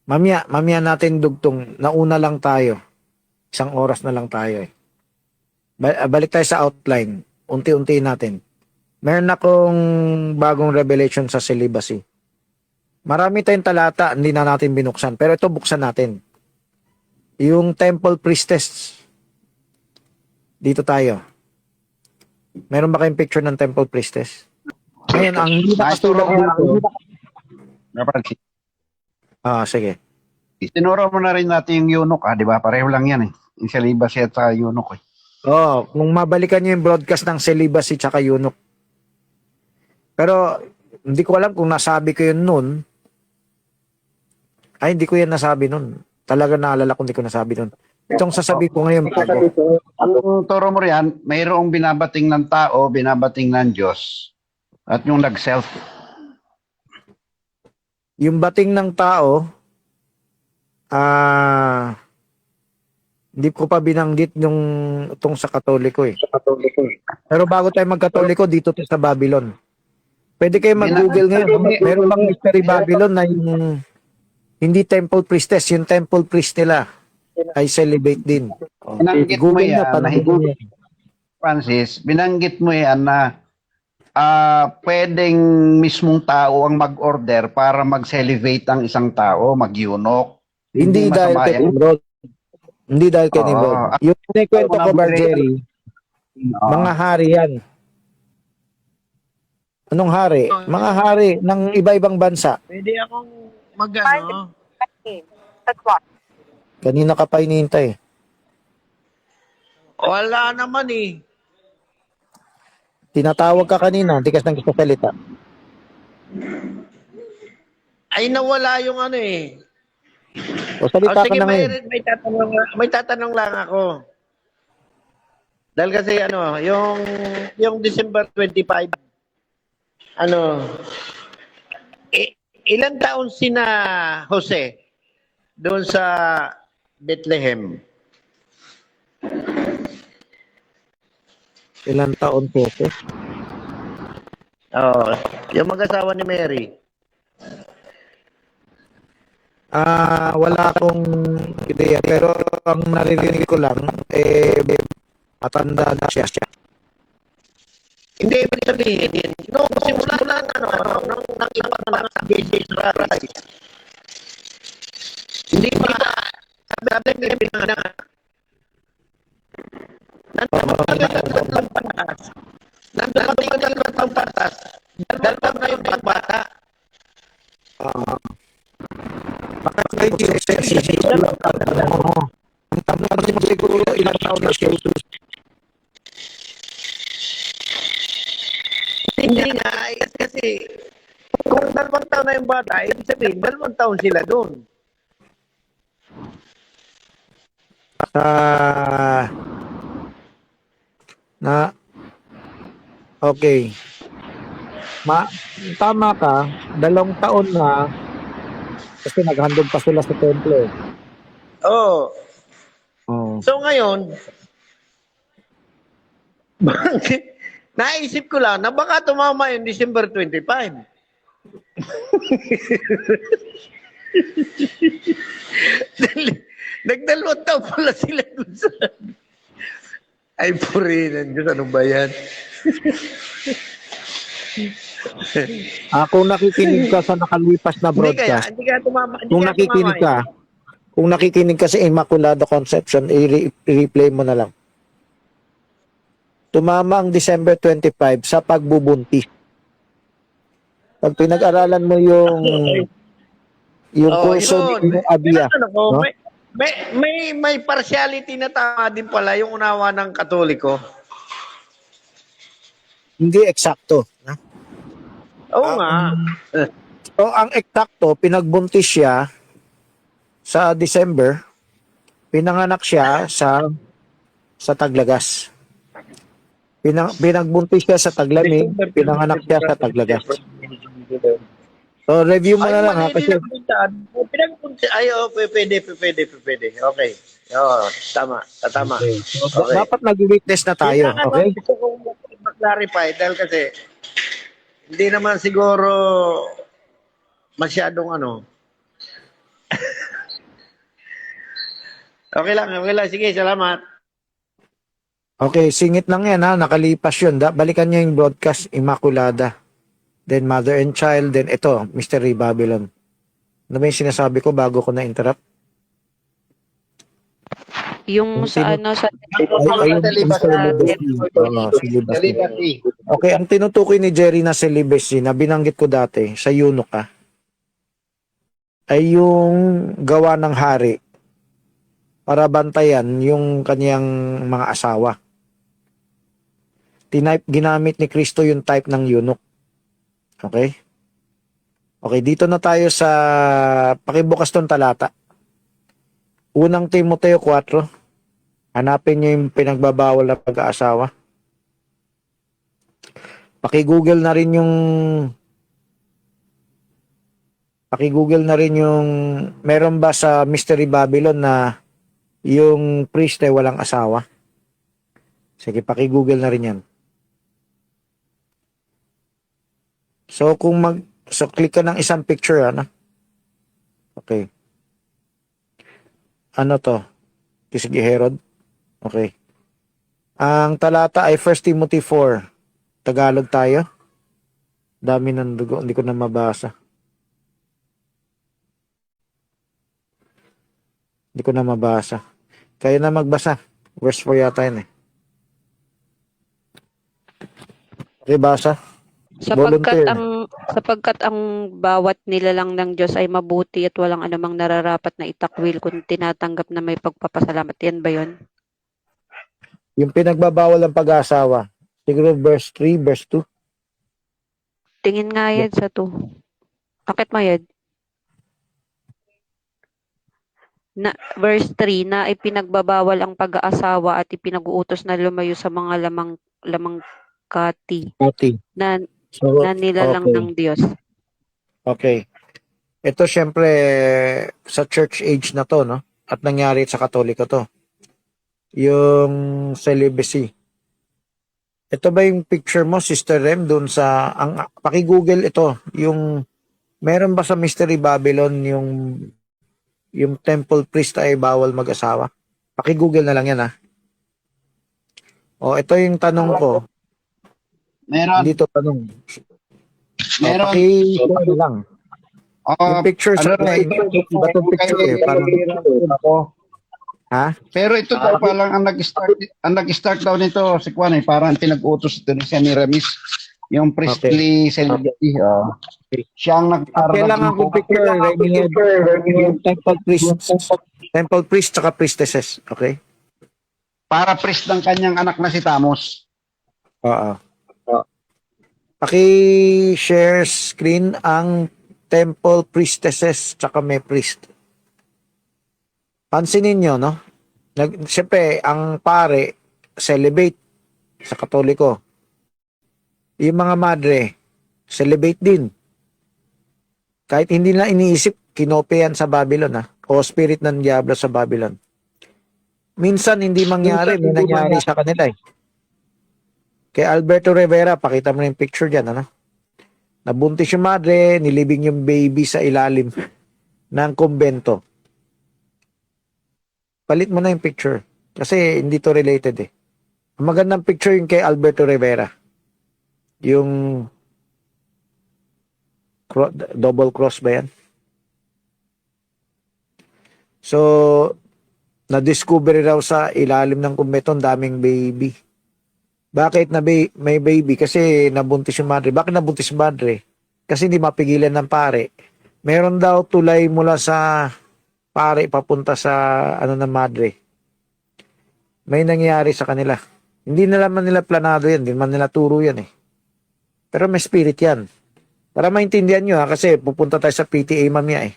Mamaya natin dugtong. Nauna lang tayo. 1 oras na lang tayo Balik tayo sa outline. Unti-unti natin. Meron akong bagong revelation sa celibacy. Marami tayong talata, hindi na natin binuksan. Pero ito buksan natin. Yung temple priestess. Dito tayo. Meron ba kayong picture ng temple priestess? Ngayon, ang hindi nakatulog dito. Sige. Tinuro mo na rin natin yung eunuch, di ba? Pareho lang yan Yung celibacy at sa eunuch Kung mabalikan niyo yung broadcast ng celibacy tsaka eunuch. Pero Hindi ko alam kung nasabi ko yun nun. Ay, hindi ko yan nasabi nun. Talaga naalala ko hindi ko nasabi nun. Itong sasabi ko ngayon, bago. Ang turo mo riyan, mayroong binabating ng tao, binabating ng Diyos. At yung nag-self. Yung bating ng tao, hindi ko pa binanggit yung itong sa Katoliko eh. Pero bago tayo magkatoliko, dito to sa Babylon. Pwede kayo mag-google ngayon. Meron bang Mystery Babylon na yung hindi temple priestess, yung temple priest nila ay celibate din. Binanggit mo Google na, yan, panahigin niya. Francis, binanggit mo yan na pwedeng mismong tao ang mag-order para mag-celibate ang isang tao, mag-eunuch. Hindi dahil masama kay yan. Nimrod. Hindi dahil kay Oo. Nimrod. Yung kwento ko, Bargeri, mga hari yan. Anong hari? Mga hari ng iba-ibang bansa. Pwede akong mag-ano? Kanina ka pa hinihintay. Wala naman eh. Tinatawag ka kanina, hindi ka nang salita. Ay nawala yung ano eh. O salita ka Sige, na ngayon. may tatanong lang ako. Dahil kasi ano, yung December 25, ano, ilan taon sina Jose doon sa Bethlehem? Ilang taon po ito? Oh, yung mag-asawa ni Mary. Wala akong ideya. Pero ang naririnig ko lang, matanda na siya. Hindi ibig sabihin, no, simula lang nung ipanganak sa Jesus Christ. Hindi pa sabi niya pinanganak. Nandun yung tatlong patas. Nandun yung tatlong patas. Dalawang na yung bata. Bakit kayo ang tanong mo siguro ilang taon na siya. Hindi nga, kasi kung 2 taon na yung bata, ibig sabihin, 2 taon sila doon. Okay. Tama ka, 2 taon na kasi naghandog pa sila sa templo. Oo. Oh. So ngayon, naisip ko lang na baka tumama yung December 25. Nagdalawang taon pala sila dun sa... Ay, purinan Diyos, ano ba yan? Kung nakikinig ka sa nakalipas na broadcast, Hindi kaya tumama. kung nakikinig ka sa Immaculada Conception, i-replay mo na lang. Tumama ang December 25 sa pagbubuntis. Pag pinag-aralan mo yung kurso ni Abia, no? May partiality na tama din pala yung unawa ng Katoliko. Hindi eksakto. No? Oo nga. So, ang eksakto, pinagbuntis siya sa December, pinanganak siya sa Taglagas. Pinagbuntis siya sa Taglamig, pinanganak siya sa Taglagas. So, review mo na lang ha. Kasi, Pwede. Okay. Oo, tama. Okay. dapat nag-witness na tayo. Okay? Gusto kong mag-clarify dahil kasi hindi naman siguro masyadong ano. Okay lang. Sige, salamat. Okay, singit lang yan ha. Nakalipas yun. Balikan niyo yung broadcast, Immaculada. Then Mother and Child. Then ito, Mystery Babylon. Ano ba yung sinasabi ko bago ko na-interrupt? Yung sa ano, sa Celibacy. Okay, ang tinutukoy ni Jerry na celibacy na binanggit ko dati sa eunuch ay yung gawa ng hari para bantayan yung kanyang mga asawa. Ginamit ni Kristo yung type ng eunuch. Okay? Okay, dito na tayo sa pakibukas tong talata. Unang Timoteo 4. Hanapin niyo yung pinagbabawal na pag-aasawa. Paki-Google na rin yung meron ba sa Mystery Babylon na yung priest ay walang asawa? Sige, paki-Google na rin yan. So click ka ng isang picture, ano? Okay. Ano to? Sige, Herod. Okay. Ang talata ay 1 Timothy 4. Tagalog tayo. Dami ng dugo, hindi ko na mabasa. Hindi ko na mabasa. Kaya na magbasa. Verse 4 yata yun eh. Okay, basa. Sapagkat Volunteer. sapagkat ang bawat nilalang ng Diyos ay mabuti at walang anumang nararapat na itakwil kung tinatanggap na may pagpapasalamat. Yan ba yun? Yung pinagbabawal ng pag-asawa. Siguro verse 3, verse 2. Tingin nga yan sa 2. Bakit mo yan? Verse 3 na ipinagbabawal ang pag-aasawa at ipinag-uutos na lumayo sa mga lamang kati Okay. na So, nilalang okay. ng Diyos. Okay. Ito syempre sa church age na to, no? At nangyari sa Katoliko to. Yung celibacy. Ito ba yung picture mo, Sister Rem, doon sa paki-Google ito, yung meron ba sa Mystery Babylon yung temple priest ay bawal mag-asawa? Paki-Google na lang yan, ha. O, ito yung tanong ko. Meron. Hindi to tanong. Meron. Paki-share na lang. Yung picture sa iba tong picture eh. Parang ako. ha? Pero ito daw palang ang nag-start daw nito si Juan eh, parang pinag-utos ito ni Senny Remis, yung priestly celibacy. Siya ang nag-start. Kailangan kong picture, yung temple priest tsaka priestesses. Okay? Para priest ng kanyang anak na si Tamos. Oo. Paki-share screen ang temple priestesses tsaka may priest. Pansinin nyo, no? Siyempre, ang pare, celibate sa Katoliko. Yung mga madre, celibate din. Kahit hindi na iniisip, kinope yan sa Babylon, ha? O spirit ng Diablo sa Babylon. Minsan, hindi mangyari. May nangyari sa kanila, eh. Kay Alberto Rivera, pakita mo na yung picture dyan, ano? Nabuntis yung madre, nilibing yung baby sa ilalim ng kumbento. Palit mo na yung picture. Kasi hindi to related eh. Ang magandang picture yung kay Alberto Rivera. Yung double cross ba yan? So, na-discover raw sa ilalim ng kumbento, daming baby. Bakit may baby? Kasi nabuntis yung madre. Bakit nabuntis yung madre? Kasi hindi mapigilan ng pare. Meron daw tulay mula sa pare papunta sa ng madre. May nangyari sa kanila. Hindi na naman nila planado yan. Hindi naman nila turo yan eh. Pero may spirit yan. Para maintindihan nyo kasi pupunta tayo sa PTA mamaya eh.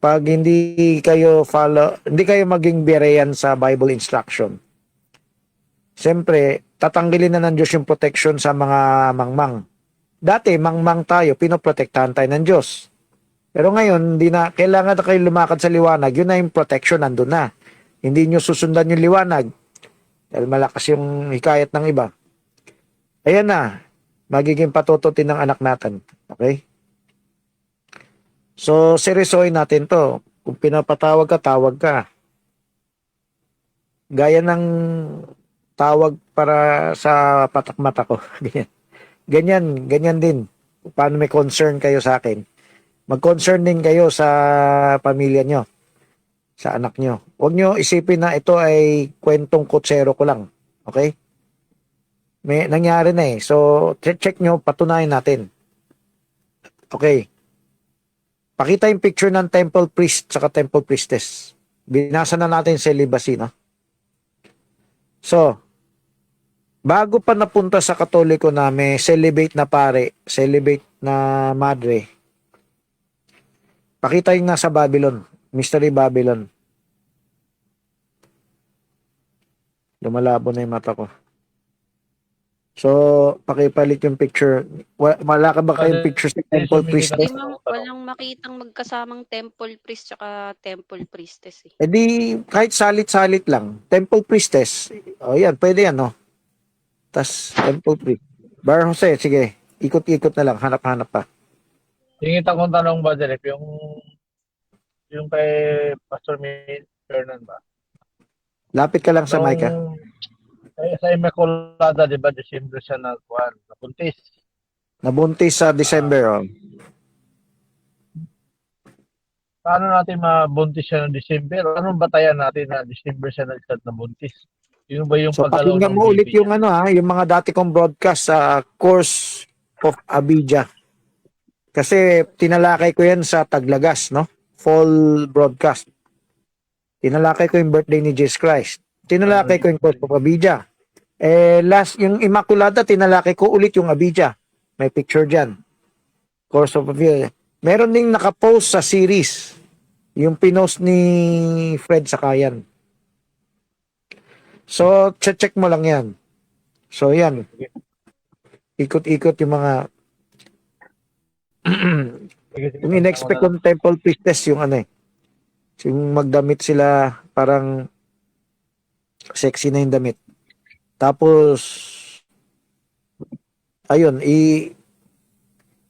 Pag hindi kayo maging berean sa Bible instruction, siyempre, tatanggalin na ng Diyos yung protection sa mga mangmang. Dati, mangmang tayo, pinoprotektahan tayo ng Diyos. Pero ngayon, hindi na, kailangan na kayo lumakad sa liwanag, yun na yung protection, nandun na. Hindi nyo susundan yung liwanag. Dahil malakas yung hikayat ng iba. Ayan na, magiging patututin ng anak natin. Okay? So, seryosohin natin to. Kung pinapatawag ka, tawag ka. Gaya ng tawag para sa patak mata ko. Ganyan din. Paano may concern kayo sa akin? Mag-concern din kayo sa pamilya nyo, sa anak nyo. Huwag nyo isipin na ito ay kwentong kutsero ko lang. Okay? May nangyari na eh. So, check nyo, patunayan natin. Okay. Pakita yung picture ng temple priest saka temple priestess. Binasa na natin celibacy, no? So, bago pa napunta sa Katoliko na may celibate na pare, celibate na madre. Pakita yung nasa Babylon. Mystery Babylon. Lumalabo na yung mata ko. So, pakipalit yung picture. Wala ka ba kayong picture sa temple priestess? Walang makitang magkasamang temple priest tsaka temple priestess eh. Eh di, kahit salit-salit lang. Temple priestess. O yan, pwede yan, no? Tas, temple priest. Bar Jose, sige. Ikot-ikot na lang. Hanap-hanap pa. Yung kita kong tanong ba, Direk, yung kay Pastor Fernan ba? Lapit ka lang sa mic, ha? Sa Immaculada, di ba, December siya napuntis. Nabuntis sa December, oh. Paano natin mabuntis siya ng December? Anong batayan natin na December siya nag-start na buntis? Yun ba yung So, paggalaw pakinggan ng mo ulit baby yung yung mga dati kong broadcast sa Course of Abijah. Kasi tinalakay ko yan sa Taglagas, no? Fall broadcast. Tinalakay ko yung birthday ni Jesus Christ. Tinalakay ko yung Course of Abijah. Yung Immaculada, tinalakay ko ulit yung Abijah. May picture dyan. Course of Abijah. Meron ding nakapost sa series. Yung pinost ni Fred Sakayan. So, check mo lang yan. So, yan. Ikot-ikot yung mga yung in-expect kong temple priestess yung yung magdamit sila parang sexy na yung damit. Tapos ayun,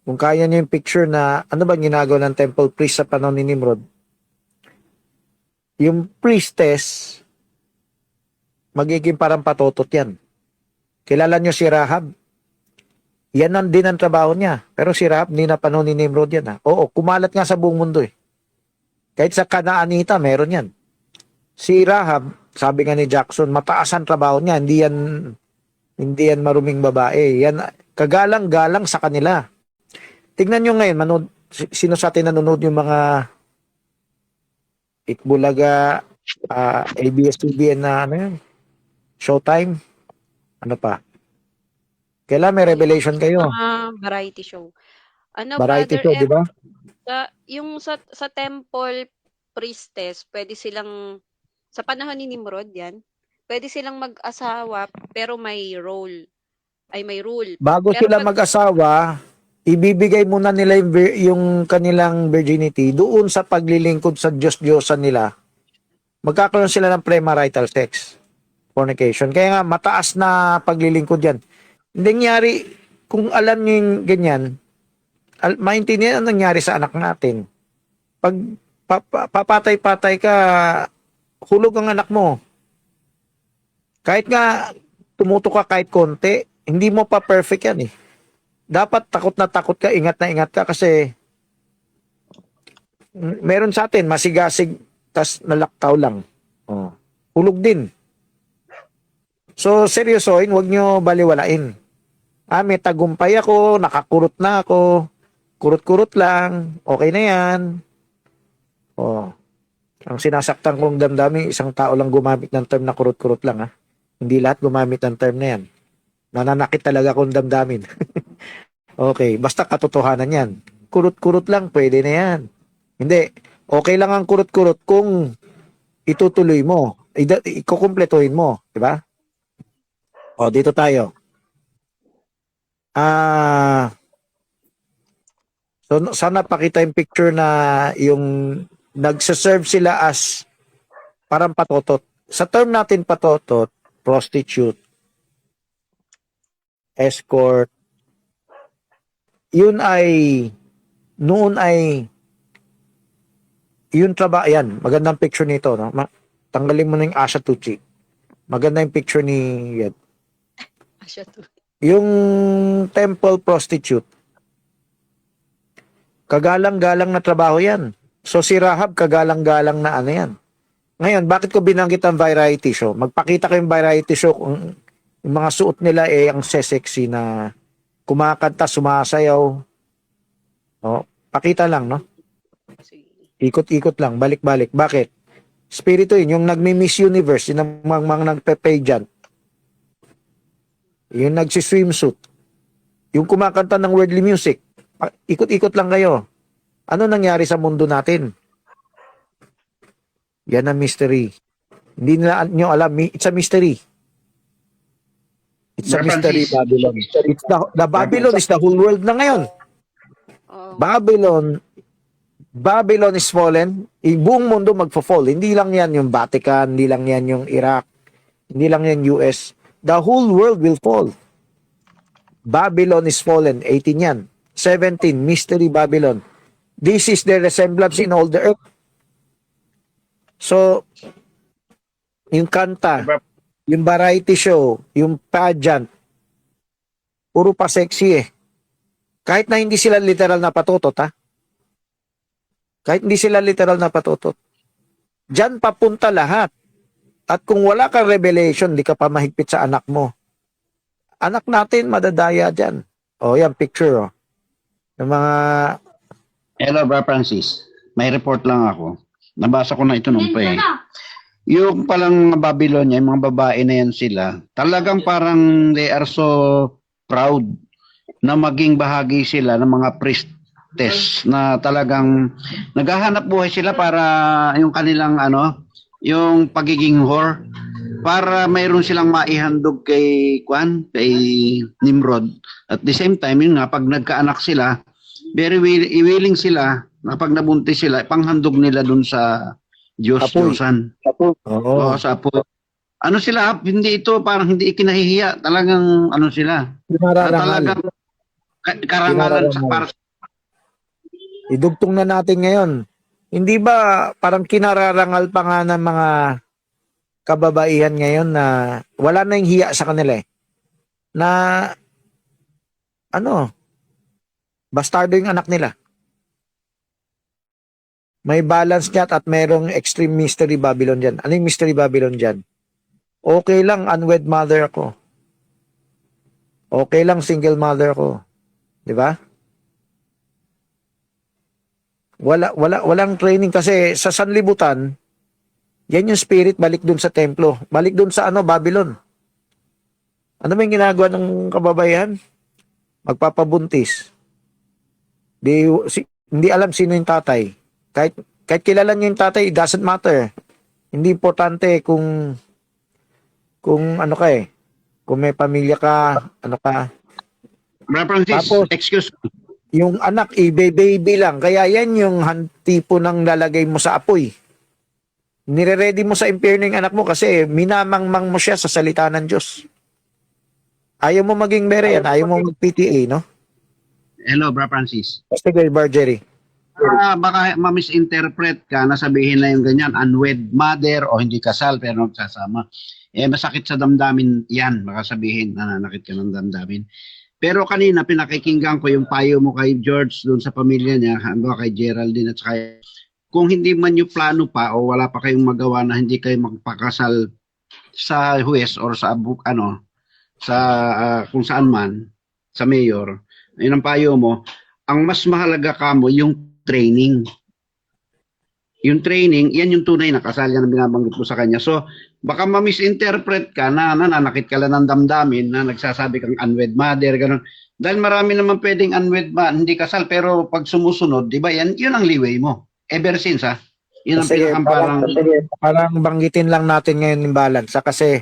kung kaya niyo yung picture na ano ba ginagawa ng temple priest sa panahon ni Nimrod, yung priestess magiging parang patotot yan. Kilala niyo si Rahab? Yan din ang trabaho niya. Pero si Rahab, hindi na panahon ni Nimrod yan. Oo, kumalat nga sa buong mundo eh. Kahit sa Kanaanita, meron yan. Si Rahab, sabi nga ni Jackson, mataas ang trabaho niya. Hindi yan maruming babae. Yan, kagalang-galang sa kanila. Tignan nyo ngayon, sino sa atin nanonood yung mga Itbulaga, ABS-CBN na Showtime? Ano pa? Kailan may revelation kayo? Variety show. Variety Brother show, di ba? Yung sa temple priestess, pwede silang, sa panahon ni Nimrod yan, pwede silang mag-asawa pero may rule. Bago Pero sila mag-asawa, ibibigay muna nila yung kanilang virginity doon sa paglilingkod sa Diyos-Diyosan nila. Magkakaroon sila ng premarital sex, fornication. Kaya nga, mataas na paglilingkod yan. Hindi nangyari, kung alam nyo yung ganyan, maintindihan ang nangyari sa anak natin. Pag papatay-patay ka, hulog ang anak mo. Kahit nga tumuto ka kahit konti, hindi mo pa perfect yan eh. Dapat takot na ingat ka kasi meron sa atin masigasig tas nalaktaw lang. Oh, hulog din. So seryosoin, wag nyo baliwalain. May tagumpay ako, nakakurot na ako. Kurot-kurot lang, okay na yan. Oh. Ang sinasaktan kong damdamin, isang tao lang gumamit ng term na kurot-kurot lang, ha. Hindi lahat gumamit ng term na yan. Nananakit talaga kong damdamin. Okay, basta katotohanan yan. Kurot-kurot lang, pwede na yan. Hindi, okay lang ang kurot-kurot kung itutuloy mo, ikukumpletuhin mo, di ba? O, dito tayo. So, sana pakita yung picture na yung nagsaserve sila as parang patotot. Sa term natin patotot, prostitute, escort, yun ay, noon ay, yun trabaho, yan, magandang picture nito, no? Tanggalin mo na yung Asha Tucci. Maganda yung picture ni, yan. Yung temple prostitute, kagalang-galang na trabaho yan. So si Rahab, kagalang-galang na yan. Ngayon, bakit ko binanggit ang variety show? Magpakita ko yung variety show kung yung mga suot nila ang sexy na kumakanta, sumasayaw. Pakita lang, no? Ikot-ikot lang, balik-balik. Bakit? Spirito yun, yung nagmi-Miss Universe, yung mga nagpe-pay dyan. Yung nagsiswimsuit. Yung kumakanta ng worldly music. Ikot-ikot lang kayo. Ano nangyari sa mundo natin? Yan ang mystery. Hindi nila nyo alam. It's a mystery. It's a Brother mystery, Francis. Babylon. It's the Babylon is the whole world na ngayon. Oo. Babylon is fallen. Yung buong mundo magfo-fall. Hindi lang yan yung Vatican, hindi lang yan yung Iraq, hindi lang yan US. The whole world will fall. Babylon is fallen. 18 yan. 17, Mystery Babylon. This is the resemblance in all the earth. So, yung kanta, yung variety show, yung pageant, puro pa sexy eh. Kahit na hindi sila literal na patutot, ha? Kahit hindi sila literal na patutot. Diyan papunta lahat. At kung wala kang revelation, di ka pa mahigpit sa anak mo. Anak natin, madadaya dyan. O, yan, picture, oh. Yung mga, Hello, Brother Francis. May report lang ako. Nabasa ko na ito nung pa eh. Yung palang Babylonia, yung mga babae na yan sila, talagang parang they are so proud na maging bahagi sila ng mga priestess na talagang naghahanap buhay sila para yung kanilang yung pagiging whore para mayroon silang maihandog kay Nimrod. At the same time, yun nga, pag nagkaanak sila, very willing sila na pag nabuntis sila, panghandog nila dun sa Diyos, Apoy. Diyosan. oo, Oo, sa apo. Ano sila, hindi ito, parang hindi ikinahihiya. Talagang, sila. pinararangal. Talagang karangalan sa para Idugtong na natin ngayon. Hindi ba parang kinararangal pa nga ng mga kababaihan ngayon na wala na yung hiya sa kanila eh. Na, bastardo yung anak nila. May balance niya at merong extreme mystery Babylon dyan. Ano yung mystery Babylon dyan? Okay lang, unwed mother ako. Okay lang, single mother ako. Di ba? Walang training kasi sa sanlibutan, yan yung spirit balik dun sa templo. Balik dun sa Babylon. Ano ba yung ginagawa ng kababaihan? Magpapabuntis. Hindi alam sino yung tatay. Kahit kilala niyo yung tatay, it doesn't matter. Hindi importante kung ano ka eh. Kung may pamilya ka, ano ka. Brother Francis, Tapos, excuse me. yung anak, baby lang. Kaya yan yung tipo ng lalagay mo sa apoy. Nire-ready mo sa impyerno yung anak mo kasi minamangmang mo siya sa salita ng Diyos. Ayaw mo maging mere yan. Ayaw mo mag-PTA, no? Hello, Brother Francis. Sige, Marjorie. Baka ma-misinterpret ka na sabihin na yung ganyan, unwed mother o hindi kasal pero nagsasama. Masakit sa damdamin yan. Baka sabihin, nananakit ka ng damdamin. Pero kanina, pinakikinggan ko yung payo mo kay George doon sa pamilya niya, kay Geraldine at saka kung hindi man yung plano pa o wala pa kayong magawa na hindi kayo magpakasal sa huwes or sa kung saan man, sa mayor, yun ang payo mo, ang mas mahalaga ka mo yung training. Yung training, yan yung tunay na kasal, yan ang binabanggit mo sa kanya. So, baka ma-misinterpret ka na nananakit ka lang ng damdamin na nagsasabi kang unwed mother, gano'n. Dahil marami naman pwedeng unwed man, hindi kasal, pero pag sumusunod, di ba, yun ang liway mo. Ever since, yun ang Sige, pinakang parang banggitin lang natin ngayon yung balance. Kasi,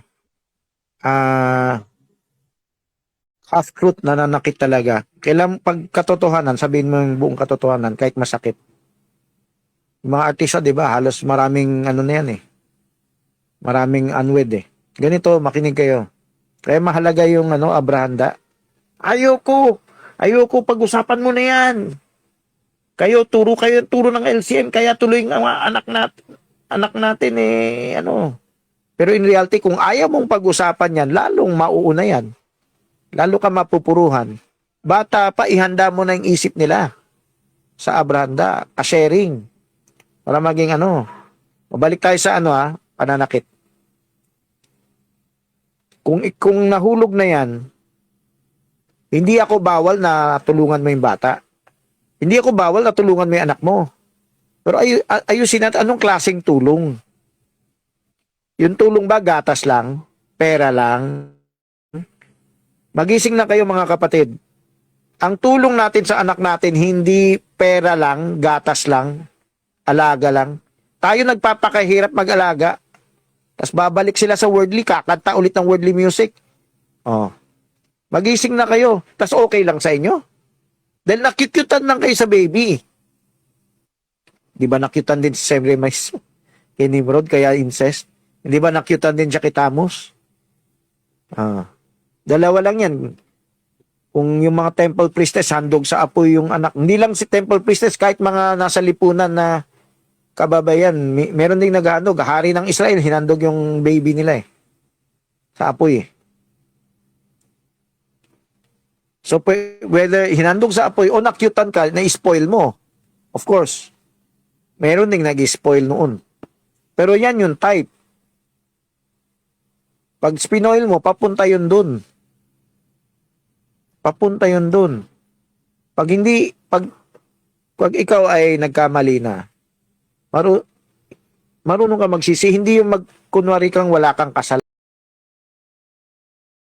half-truth, nananakit talaga. Kailan pag katotohanan, sabihin mo yung buong katotohanan, kahit masakit. Yung mga artista, di ba, halos maraming na yan eh. Maraming unwed eh. Ganito, makinig kayo. Kaya mahalaga yung abrahanda. Ayoko pag-usapan mo na yan. Turo ng LCM, kaya tuloy ang mga anak natin eh, Pero in reality, kung ayaw mong pag-usapan yan, lalong mauuna yan. Lalo ka mapupuruhan. Bata pa, ihanda mo na yung isip nila sa abrahanda, sharing. Para maging mabalik tayo sa pananakit. Kung nahulog na yan, hindi ako bawal na tulungan mo yung bata. Hindi ako bawal na tulungan mo yung anak mo. Pero ayusin natin, anong klaseng tulong? Yung tulong ba, gatas lang? Pera lang? Magising na kayo mga kapatid. ang tulong natin sa anak natin, hindi pera lang, gatas lang, alaga lang. Tayo nagpapakahirap mag-alaga. Tapos babalik sila sa worldly, kakanta ulit ng worldly music. Oh. Magising na kayo. Tapos okay lang sa inyo. Dahil nakikyutan lang kayo sa baby. Di ba nakyutan din si Semiramis kay Nimrod, kaya incest? Hindi ba nakyutan din siya kay Tammuz? Dalawa lang yan. Kung yung mga temple priestess handog sa apoy yung anak. Hindi lang si temple priestess, kahit mga nasa lipunan na kababayan, meron ding naghahandog. Hari ng Israel, hinandog yung baby nila sa apoy So, whether hinandog sa apoy o nakyutan ka, na-spoil mo. Of course. Meron ding nag-spoil noon. Pero yan yung type. Pag spinoil mo, papunta yun dun. Papunta yun dun. Pag hindi, pag ikaw ay nagkamali na, marunong ka magsisi, hindi yung kunwari kang wala kang kasalanan.